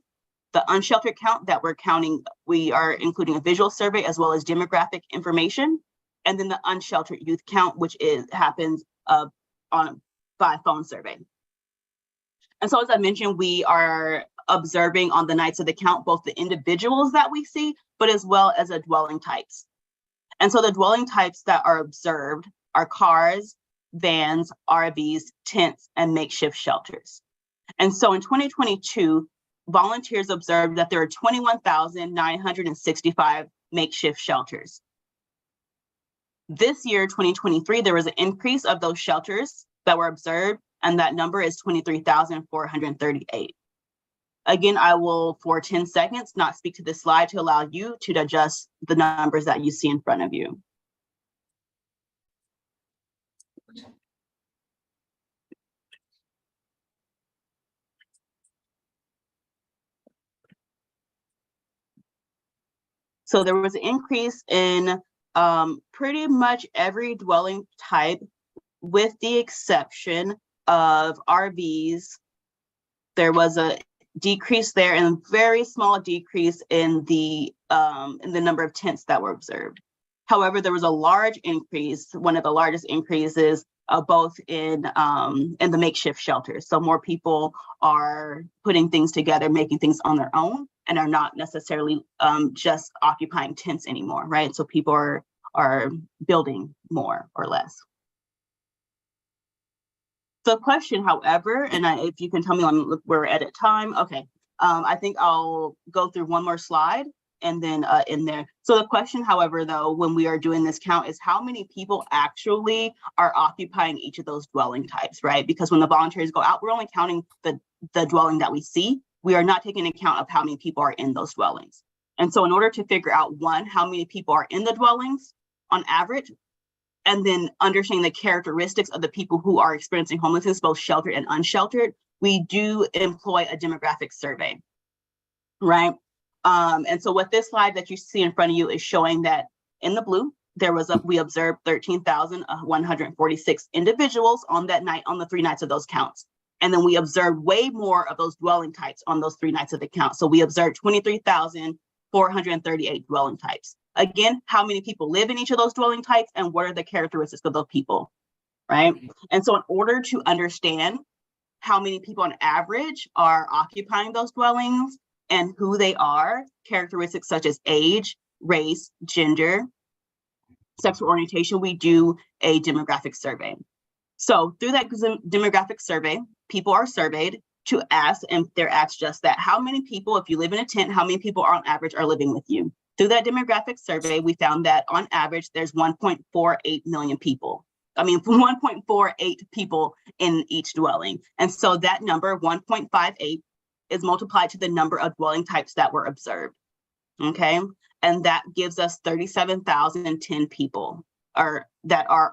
the unsheltered count that we're counting, we are including a visual survey as well as demographic information, and then the unsheltered youth count, which happens by phone survey. And so as I mentioned, we are observing on the nights of the count both the individuals that we see, but as well as the dwelling types. And so the dwelling types that are observed are cars, vans, RVs, tents, and makeshift shelters. And so in 2022, volunteers observed that there are 21,965 makeshift shelters. This year, 2023, there was an increase of those shelters that were observed, and that number is 23,438. Again, I will, for 10 seconds, not speak to this slide to allow you to digest the numbers that you see in front of you. So there was an increase in pretty much every dwelling type, with the exception of RVs. There was a decrease there, and a very small decrease in the number of tents that were observed. However, there was a large increase, one of the largest increases, both in the makeshift shelters. So more people are putting things together, making things on their own, and are not necessarily just occupying tents anymore, right? So people are building more or less. The question, however, and if you can tell me when we're at time, okay. I think I'll go through one more slide and then in there. So the question, however, though, when we are doing this count is how many people actually are occupying each of those dwelling types, right? Because when the volunteers go out, we're only counting the dwelling that we see. We are not taking account of how many people are in those dwellings. And so in order to figure out, one, how many people are in the dwellings on average, and then understanding the characteristics of the people who are experiencing homelessness, both sheltered and unsheltered, we do employ a demographic survey, right? And so what this slide that you see in front of you is showing that in the blue, we observed 13,146 individuals on that night, on the 3 nights of those counts. And then we observed way more of those dwelling types on those 3 nights of the count. So we observed 23,438 dwelling types. Again, how many people live in each of those dwelling types and what are the characteristics of those people, right? And so in order to understand how many people on average are occupying those dwellings and who they are, characteristics such as age, race, gender, sexual orientation, we do a demographic survey. So through that demographic survey, people are surveyed to ask, and they're asked just that, how many people, if you live in a tent, how many people on average are living with you? Through that demographic survey, we found that on average, there's 1.48 million people. 1.48 people in each dwelling. And so that number, 1.58, is multiplied to the number of dwelling types that were observed, okay? And that gives us 37,010 people that are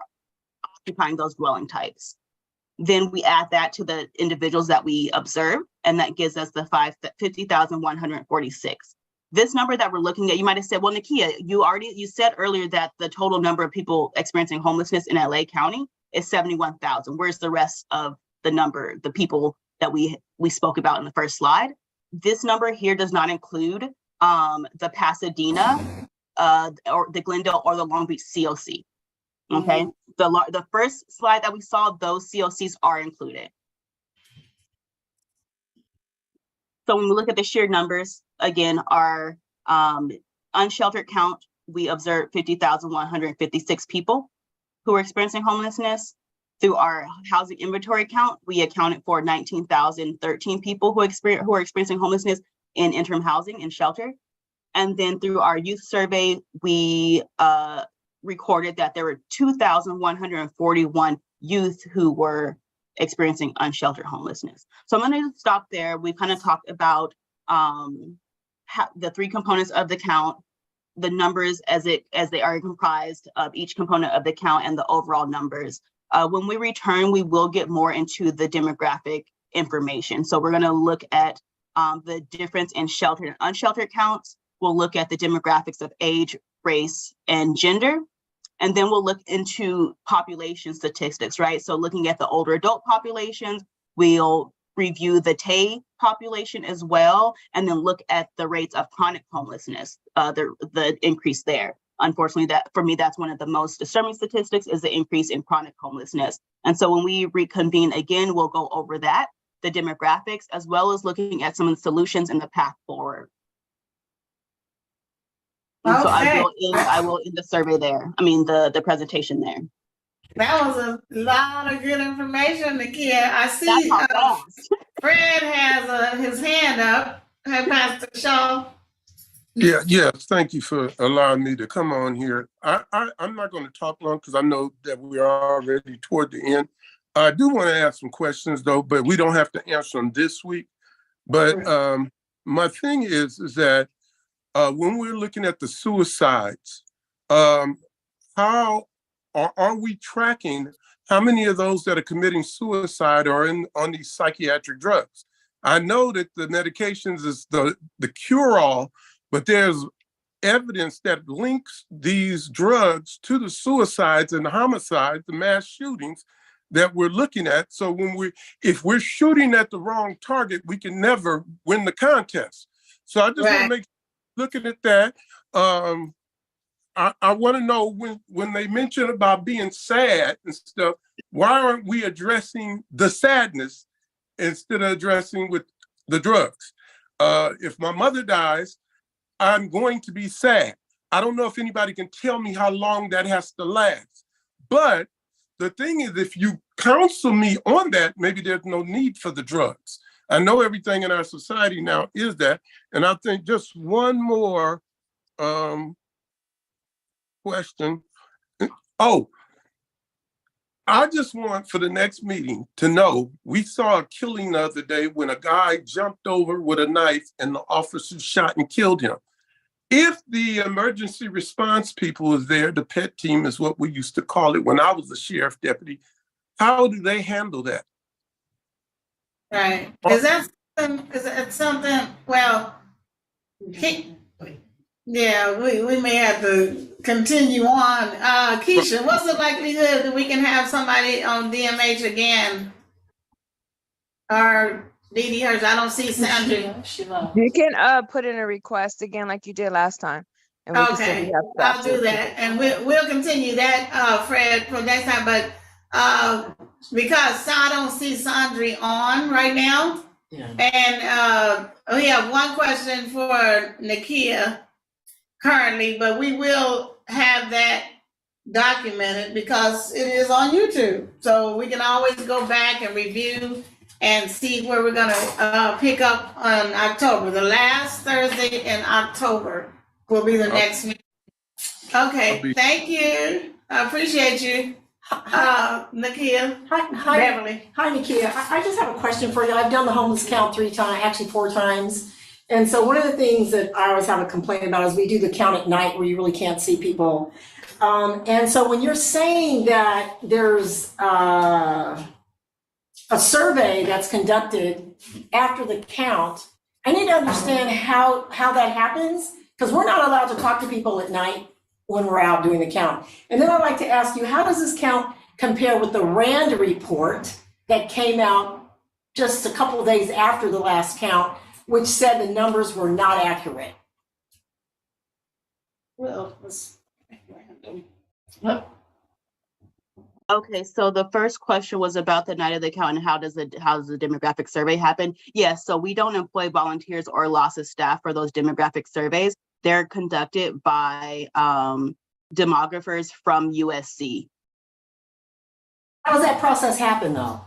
occupying those dwelling types. Then we add that to the individuals that we observe, and that gives us the 50,146. This number that we're looking at, you might have said, well, Nakia, you said earlier that the total number of people experiencing homelessness in LA County is 71,000. Where's the rest of the number, the people that we spoke about in the first slide? This number here does not include the Pasadena, or the Glendale, or the Long Beach COC. Okay, the first slide that we saw, those COCs are included. So when we look at the sheer numbers, again, our unsheltered count, we observed 50,156 people who are experiencing homelessness. Through our housing inventory count, we accounted for 19,013 people who are experiencing homelessness in interim housing and shelter. And then through our youth survey, we recorded that there were 2,141 youth who were experiencing unsheltered homelessness. So I'm going to stop there. We kind of talked about the three components of the count, the numbers as they are comprised of each component of the count, and the overall numbers. When we return, we will get more into the demographic information. So we're going to look at the difference in sheltered and unsheltered counts. We'll look at the demographics of age, race, and gender. And then we'll look into population statistics, right? So looking at the older adult populations, we'll review the TAY population as well, and then look at the rates of chronic homelessness, the increase there. Unfortunately, that for me, that's one of the most disturbing statistics, is the increase in chronic homelessness. And so when we reconvene again, we'll go over that, the demographics, as well as looking at some of the solutions and the path forward. And so I will end the survey there. I mean, the presentation there. That was a lot of good information, Nakia. I see Fred has his hand up. Hey, Pastor Shaw. Yes, thank you for allowing me to come on here. I'm not going to talk long because I know that we are already toward the end. I do want to ask some questions though, but we don't have to answer them this week. But my thing is that when we're looking at the suicides, how are we tracking how many of those that are committing suicide are on these psychiatric drugs? I know that the medications is the cure-all, but there's evidence that links these drugs to the suicides and the homicides, the mass shootings that we're looking at. So if we're shooting at the wrong target, we can never win the contest. So I just want to make looking at that. I want to know when they mention about being sad and stuff, why aren't we addressing the sadness instead of addressing with the drugs? If my mother dies, I'm going to be sad. I don't know if anybody can tell me how long that has to last. But the thing is, if you counsel me on that, maybe there's no need for the drugs. I know everything in our society now is that. And I think just one more question. Oh, I just want for the next meeting to know, we saw a killing the other day when a guy jumped over with a knife and the officer shot and killed him. If the emergency response people is there, the PET team is what we used to call it when I was a sheriff deputy, how do they handle that? Right. Is that something, well, yeah, we may have to continue on. Keisha, what's the likelihood that we can have somebody on DMH again? Or Dee Dee Hurst, I don't see Sandra. You can put in a request again like you did last time. And we Okay, I'll do that. And we'll continue that, Fred, for next time. But because I don't see Sandra on right now. Yeah. And we have one question for Nakia currently, but we will have that documented because it is on YouTube. So we can always go back and review and see where we're gonna pick up on October. The last Thursday in October will be the next meeting. Okay, thank you. I appreciate you. Nakia. Hi, Beverly. Hi, Nakia. I just have a question for you. I've done the homeless count 3 times, actually 4 times. And so one of the things that I always have a complaint about is we do the count at night where you really can't see people. And so when you're saying that there's a survey that's conducted after the count, I need to understand how that happens, because we're not allowed to talk to people at night when we're out doing the count. And then I'd like to ask you, how does this count compare with the RAND report that came out just a couple of days after the last count, which said the numbers were not accurate? Well, let's random. Okay, so the first question was about the night of the count and how does the demographic survey happen? Yes, so we don't employ volunteers or LAHSA staff for those demographic surveys. They're conducted by demographers from USC. How does that process happen though?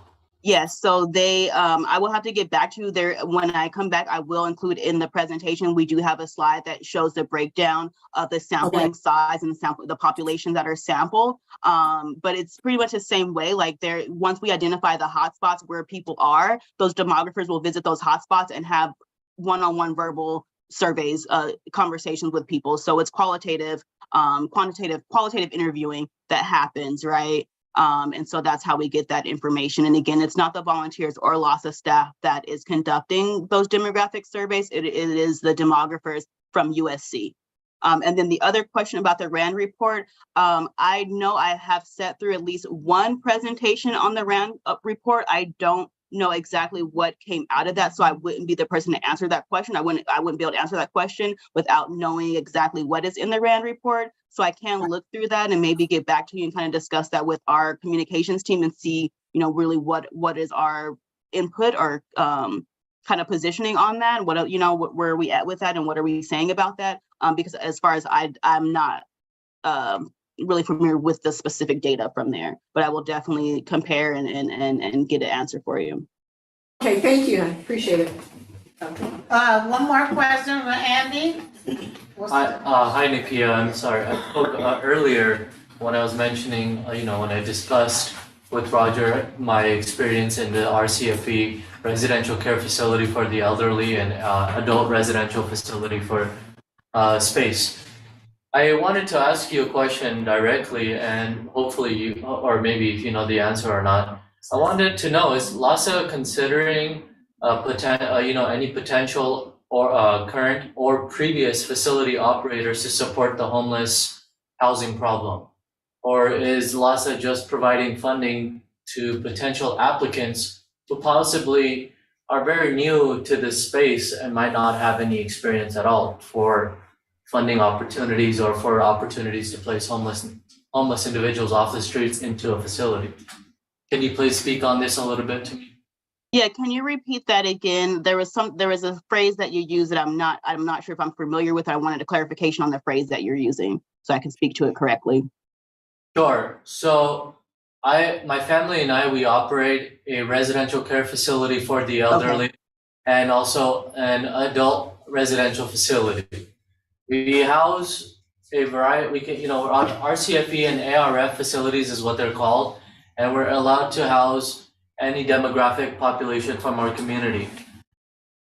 Yes, so they, I will have to get back to you there. When I come back, I will include in the presentation, we do have a slide that shows the breakdown of the sampling size and the population that are sampled. But it's pretty much the same way, like once we identify the hotspots where people are, those demographers will visit those hotspots and have one-on-one verbal surveys, conversations with people. So it's qualitative interviewing that happens, right? And so that's how we get that information. And again, it's not the volunteers or LAHSA staff that is conducting those demographic surveys. It is the demographers from USC. And then the other question about the RAND report, I know I have sat through at least one presentation on the RAND report. I don't know exactly what came out of that, so I wouldn't be the person to answer that question. I wouldn't be able to answer that question without knowing exactly what is in the RAND report. So I can look through that and maybe get back to you and kind of discuss that with our communications team and see, really what is our input or kind of positioning on that. Where are we at with that and what are we saying about that? Because as far as I'm not really familiar with the specific data from there, but I will definitely compare and get an answer for you. Okay, thank you. I appreciate it. One more question for Andy. Hi, Nikia. I'm sorry. I spoke earlier when I was mentioning, when I discussed with Roger my experience in the RCFE residential care facility for the elderly and adult residential facility for space. I wanted to ask you a question directly, and hopefully you, or maybe if you know the answer or not. I wanted to know, is LAHSA considering any potential or current or previous facility operators to support the homeless housing problem? Or is LAHSA just providing funding to potential applicants who possibly are very new to this space and might not have any experience at all for funding opportunities or for opportunities to place homeless individuals off the streets into a facility? Can you please speak on this a little bit to me? Yeah, can you repeat that again? There was a phrase that you used that I'm not sure if I'm familiar with. I wanted a clarification on the phrase that you're using so I can speak to it correctly. Sure. So my family and I, we operate a residential care facility for the elderly and also an adult residential facility. We house a variety, RCFE and ARF facilities is what they're called, and we're allowed to house any demographic population from our community.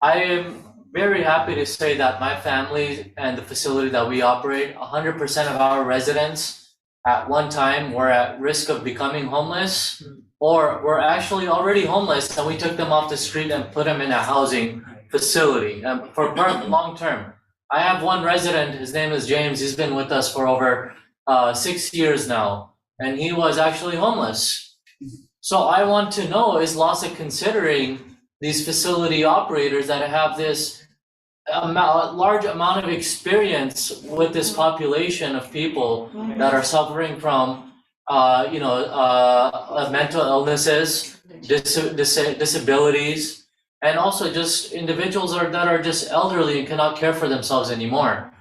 I am very happy to say that my family and the facility that we operate, 100% of our residents at one time were at risk of becoming homeless, or were actually already homeless, and we took them off the street and put them in a housing facility for long term. I have one resident, his name is James, he's been with us for over 6 years now, and he was actually homeless. So I want to know, is LAHSA considering these facility operators that have this large amount of experience with this population of people that are suffering from, mental illnesses, disabilities, and also just individuals that are just elderly and cannot care for themselves anymore?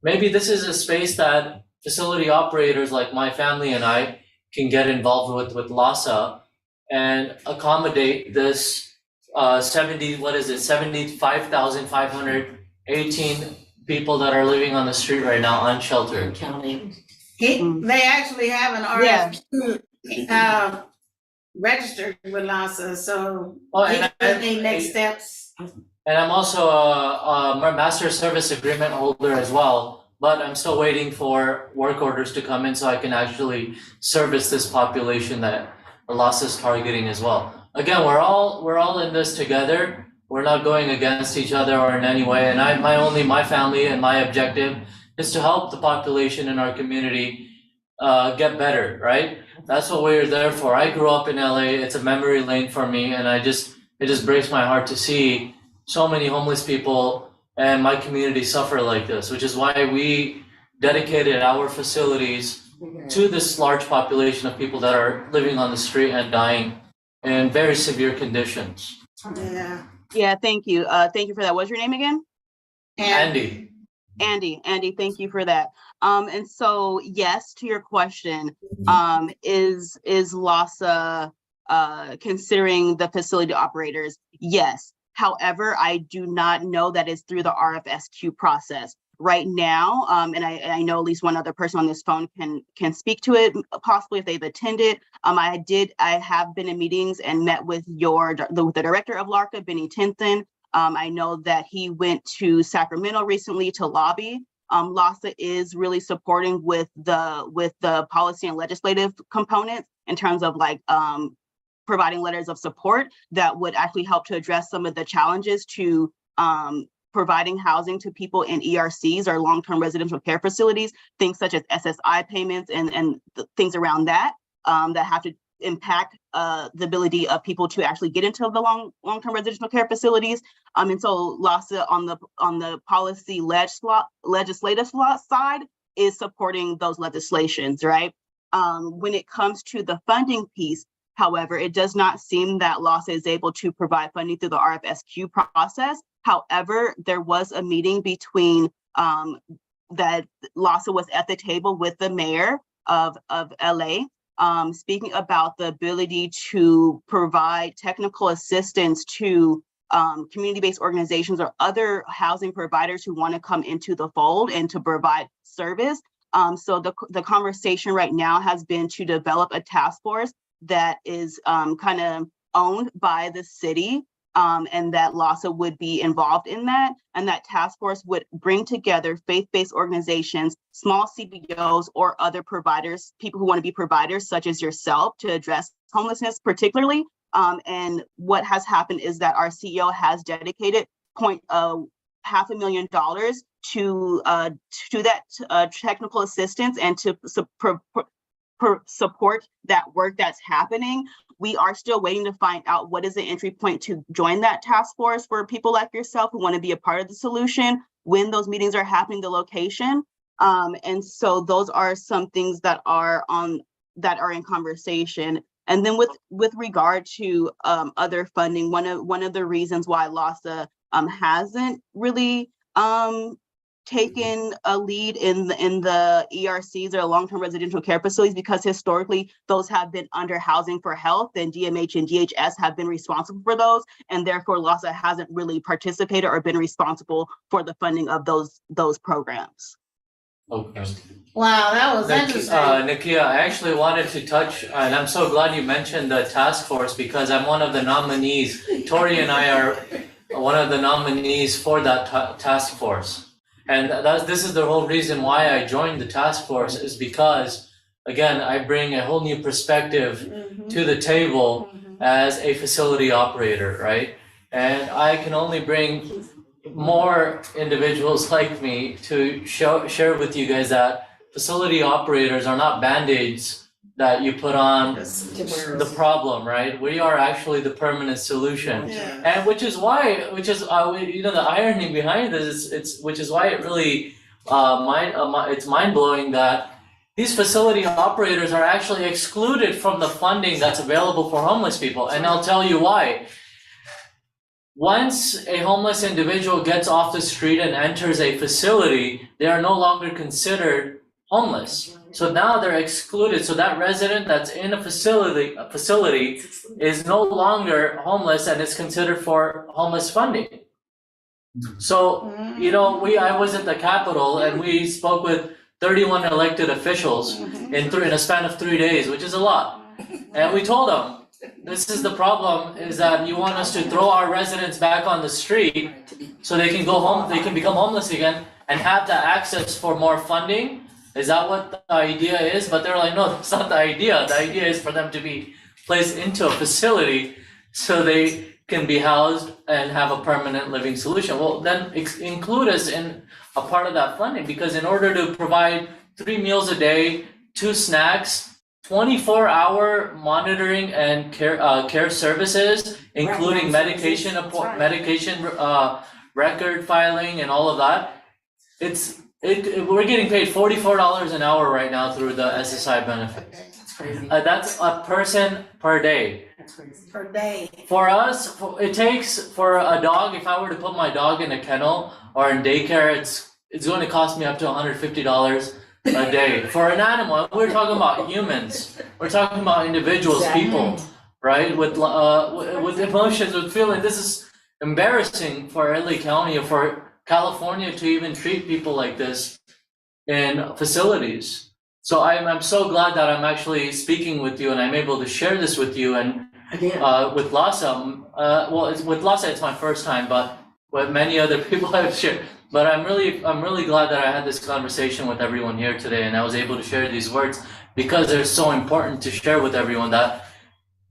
Maybe this is a space that facility operators like my family and I can get involved with LAHSA and accommodate this 75,518 people that are living on the street right now unsheltered. County. They actually have an RFQ registered with LAHSA, so any next steps. And I'm also a master service agreement holder as well, but I'm still waiting for work orders to come in so I can actually service this population that LAHSA is targeting as well. Again, we're all in this together. We're not going against each other or in any way. And my family and my objective is to help the population in our community get better, right? That's what we're there for. I grew up in LA. It's a memory lane for me, and it just breaks my heart to see so many homeless people and my community suffer like this, which is why we dedicated our facilities to this large population of people that are living on the street and dying in very severe conditions. Yeah, thank you. Thank you for that. What's your name again? Andy, thank you for that. And so, yes, to your question, is LAHSA considering the facility operators, yes. However, I do not know that it's through the RFSQ process right now. And I know at least one other person on this phone can speak to it, possibly if they've attended. I have been in meetings and met with the director of LARCA, Benny Tinton. I know that he went to Sacramento recently to lobby. LASA is really supporting with the policy and legislative components in terms of like providing letters of support that would actually help to address some of the challenges to providing housing to people in ERCs or long-term residential care facilities, things such as SSI payments and things around that that have to impact the ability of people to actually get into the long-term residential care facilities. And so LASA on the policy legislative side is supporting those legislations, right? When it comes to the funding piece, however, it does not seem that LASA is able to provide funding through the RFSQ process. However, there was a meeting between that LASA was at the table with the mayor of LA, speaking about the ability to provide technical assistance to community-based organizations or other housing providers who want to come into the fold and to provide service. So the conversation right now has been to develop a task force that is kind of owned by the city, and that LASA would be involved in that. And that task force would bring together faith-based organizations, small CBOs, or other providers, people who want to be providers such as yourself, to address homelessness particularly. And what has happened is that our CEO has dedicated $500,000 to that technical assistance and to support that work that's happening. We are still waiting to find out what is the entry point to join that task force for people like yourself who want to be a part of the solution, when those meetings are happening, the location. And so those are some things that are in conversation. And then with regard to other funding, one of the reasons why LASA hasn't really taken a lead in the ERCs or long-term residential care facilities, because historically those have been under Housing for Health, and DMH and DHS have been responsible for those, and therefore LASA hasn't really participated or been responsible for the funding of those programs. Okay. Wow, that was interesting. Nakia, I actually wanted to touch, and I'm so glad you mentioned the task force, because I'm one of the nominees. Tori and I are one of the nominees for that task force. And this is the whole reason why I joined the task force, is because, again, I bring a whole new perspective to the table as a facility operator, right? And I can only bring more individuals like me to share with you guys that facility operators are not band-aids that you put on the problem, right? We are actually the permanent solution. Yeah. And which is the irony behind this, which is why it really, it's mind-blowing that these facility operators are actually excluded from the funding that's available for homeless people. And I'll tell you why. Once a homeless individual gets off the street and enters a facility, they are no longer considered homeless. So now they're excluded. So that resident that's in a facility is no longer homeless and is considered for homeless funding. So, I was at the Capitol and we spoke with 31 elected officials in a span of 3 days, which is a lot. And we told them, this is the problem, is that you want us to throw our residents back on the street so they can go home, they can become homeless again and have the access for more funding. Is that what the idea is? But they're like, no, that's not the idea. The idea is for them to be placed into a facility so they can be housed and have a permanent living solution. Well, then include us in a part of that funding, because in order to provide 3 meals a day, 2 snacks, 24-hour monitoring and care services, including medication record filing and all of that, we're getting paid $44 an hour right now through the SSI benefits. That's crazy. That's a person per day. That's crazy. Per day. For us, it takes for a dog, if I were to put my dog in a kennel or in daycare, it's going to cost me up to $150 a day. For an animal, we're talking about humans. We're talking about individuals, people, right? With emotions, with feeling. This is embarrassing for LA County or for California to even treat people like this in facilities. So I'm so glad that I'm actually speaking with you and I'm able to share this with you. And with LASA, with LASA it's my first time, but with many other people I've shared. But I'm really glad that I had this conversation with everyone here today, and I was able to share these words because they're so important to share with everyone that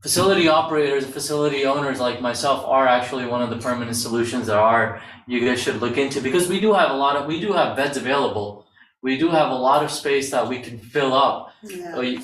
facility operators, facility owners like myself are actually one of the permanent solutions that you guys should look into, because we do have beds available. We do have a lot of space that we can fill up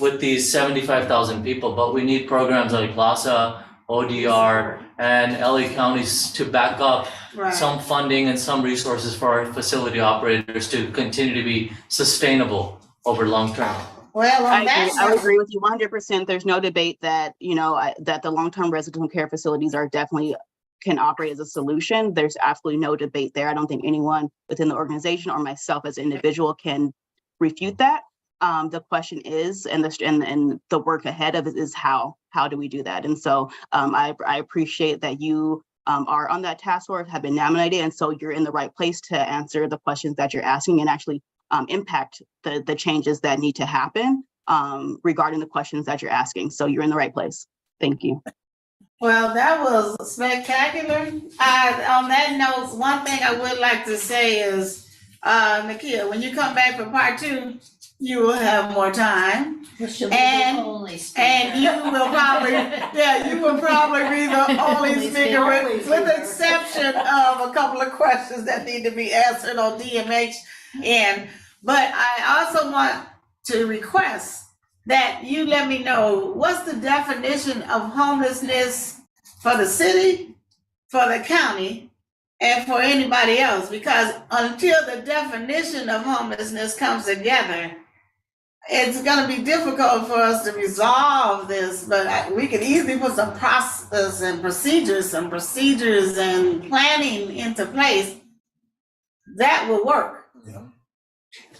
with these 75,000 people, but we need programs like LASA, ODR, and LA counties to back up some funding and some resources for our facility operators to continue to be sustainable over long term. Well, I agree with you 100%. There's no debate that, that the long-term residential care facilities are definitely can operate as a solution. There's absolutely no debate there. I don't think anyone within the organization or myself as an individual can refute that. The question is, and the work ahead of it is how do we do that? And so I appreciate that you are on that task force, have been nominated, and so you're in the right place to answer the questions that you're asking and actually impact the changes that need to happen regarding the questions that you're asking. So you're in the right place. Thank you. Well, that was spectacular. On that note, one thing I would like to say is, Nakia, when you come back for part 2, you will have more time. And you will probably be the only speaker with the exception of a couple of questions that need to be answered on DMH. But I also want to request that you let me know what's the definition of homelessness for the city, for the county, and for anybody else, because until the definition of homelessness comes together, it's going to be difficult for us to resolve this, but we could easily put some process and procedures and planning into place that will work. Yeah.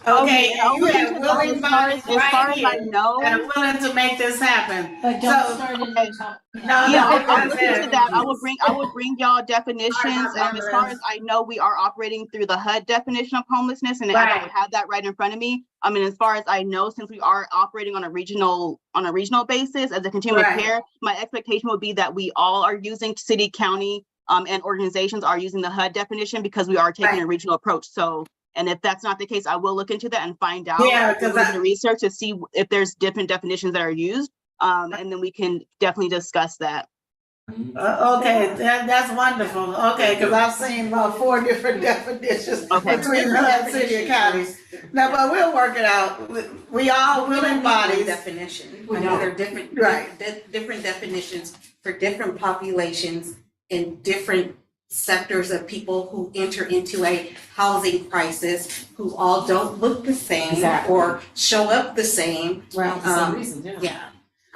Okay, you have willing bodies right here that are willing to make this happen. But don't start in the top. I'll look into that. I will bring y'all definitions. And as far as I know, we are operating through the HUD definition of homelessness, and I don't have that right in front of me. I mean, as far as I know, since we are operating on a regional basis as a continuum of care, my expectation would be that we all are using city, county, and organizations are using the HUD definition because we are taking a regional approach. So. And if that's not the case, I will look into that and find out. The research to see if there's different definitions that are used, and then we can definitely discuss that. Okay, that's wonderful. Okay, because I've seen about 4 different definitions between HUD, city, and counties. No, but we'll work it out. We all willing bodies. Definition. I know there are different definitions for different populations in different sectors of people who enter into a housing crisis, who all don't look the same or show up the same. Right. For some reason,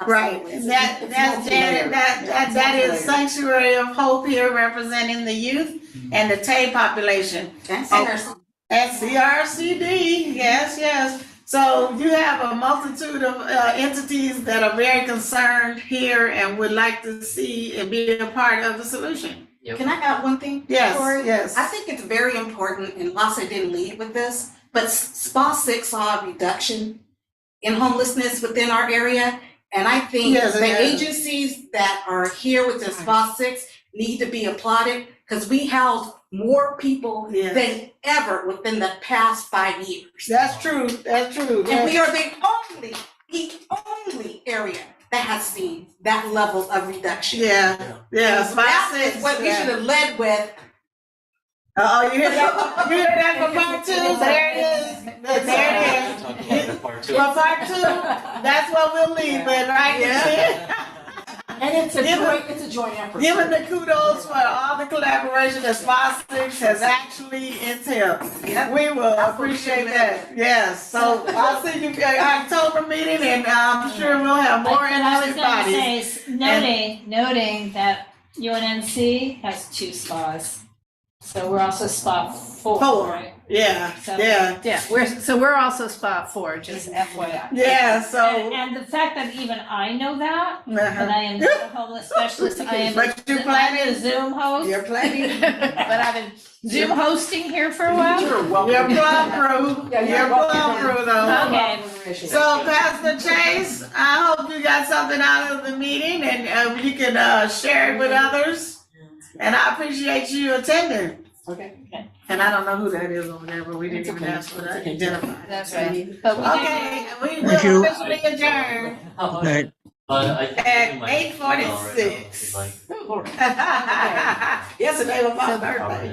Right. That is Sanctuary of Hope here representing the youth and the TAY population. And CRCD, yes. So you have a multitude of entities that are very concerned here and would like to see and be a part of the solution. Yep. Can I add one thing? Yes. I think it's very important, and LASA didn't lead with this, but SPA 6 saw a reduction in homelessness within our area. And I think the agencies that are here within SPA 6 need to be applauded, because we housed more people than ever within the past 5 years. That's true. And we are the only area that has seen that level of reduction. Yeah. That is what we should have led with. Oh, you hear that? You hear that for part 2? There it is. For part 2, that's what we'll leave with, right? And it's a joint effort. Given the kudos for all the collaboration that SPA 6 has actually entailed. We will appreciate that. Yes. So I'll see you at October meeting, and I'm sure we'll have more interested bodies. Noting that UNNC has 2 spas. So we're also spot 4, Four. right? Yeah, So- yeah. Yeah, we're also spot 4, just FYI. Yeah, so. And the fact that even I know that, Uh-huh. and I am not a homeless specialist, I am. But you're I'm planning- a Zoom host. You're planning. But I've been Zoom hosting here for a while. You're welcome. Your plum crew, Yeah, you're your plum welcome. crew though. Okay. So Pastor Chase, I hope you got something out of the meeting and you can share it with others. And I appreciate you attending. Okay. And I don't know who that is over there, but we didn't It's even okay. ask for that It's okay. identified. That's right. But we Okay, we Thank will you. officially adjourn But I can at give you my email right now if you'd like. Yesterday was my birthday.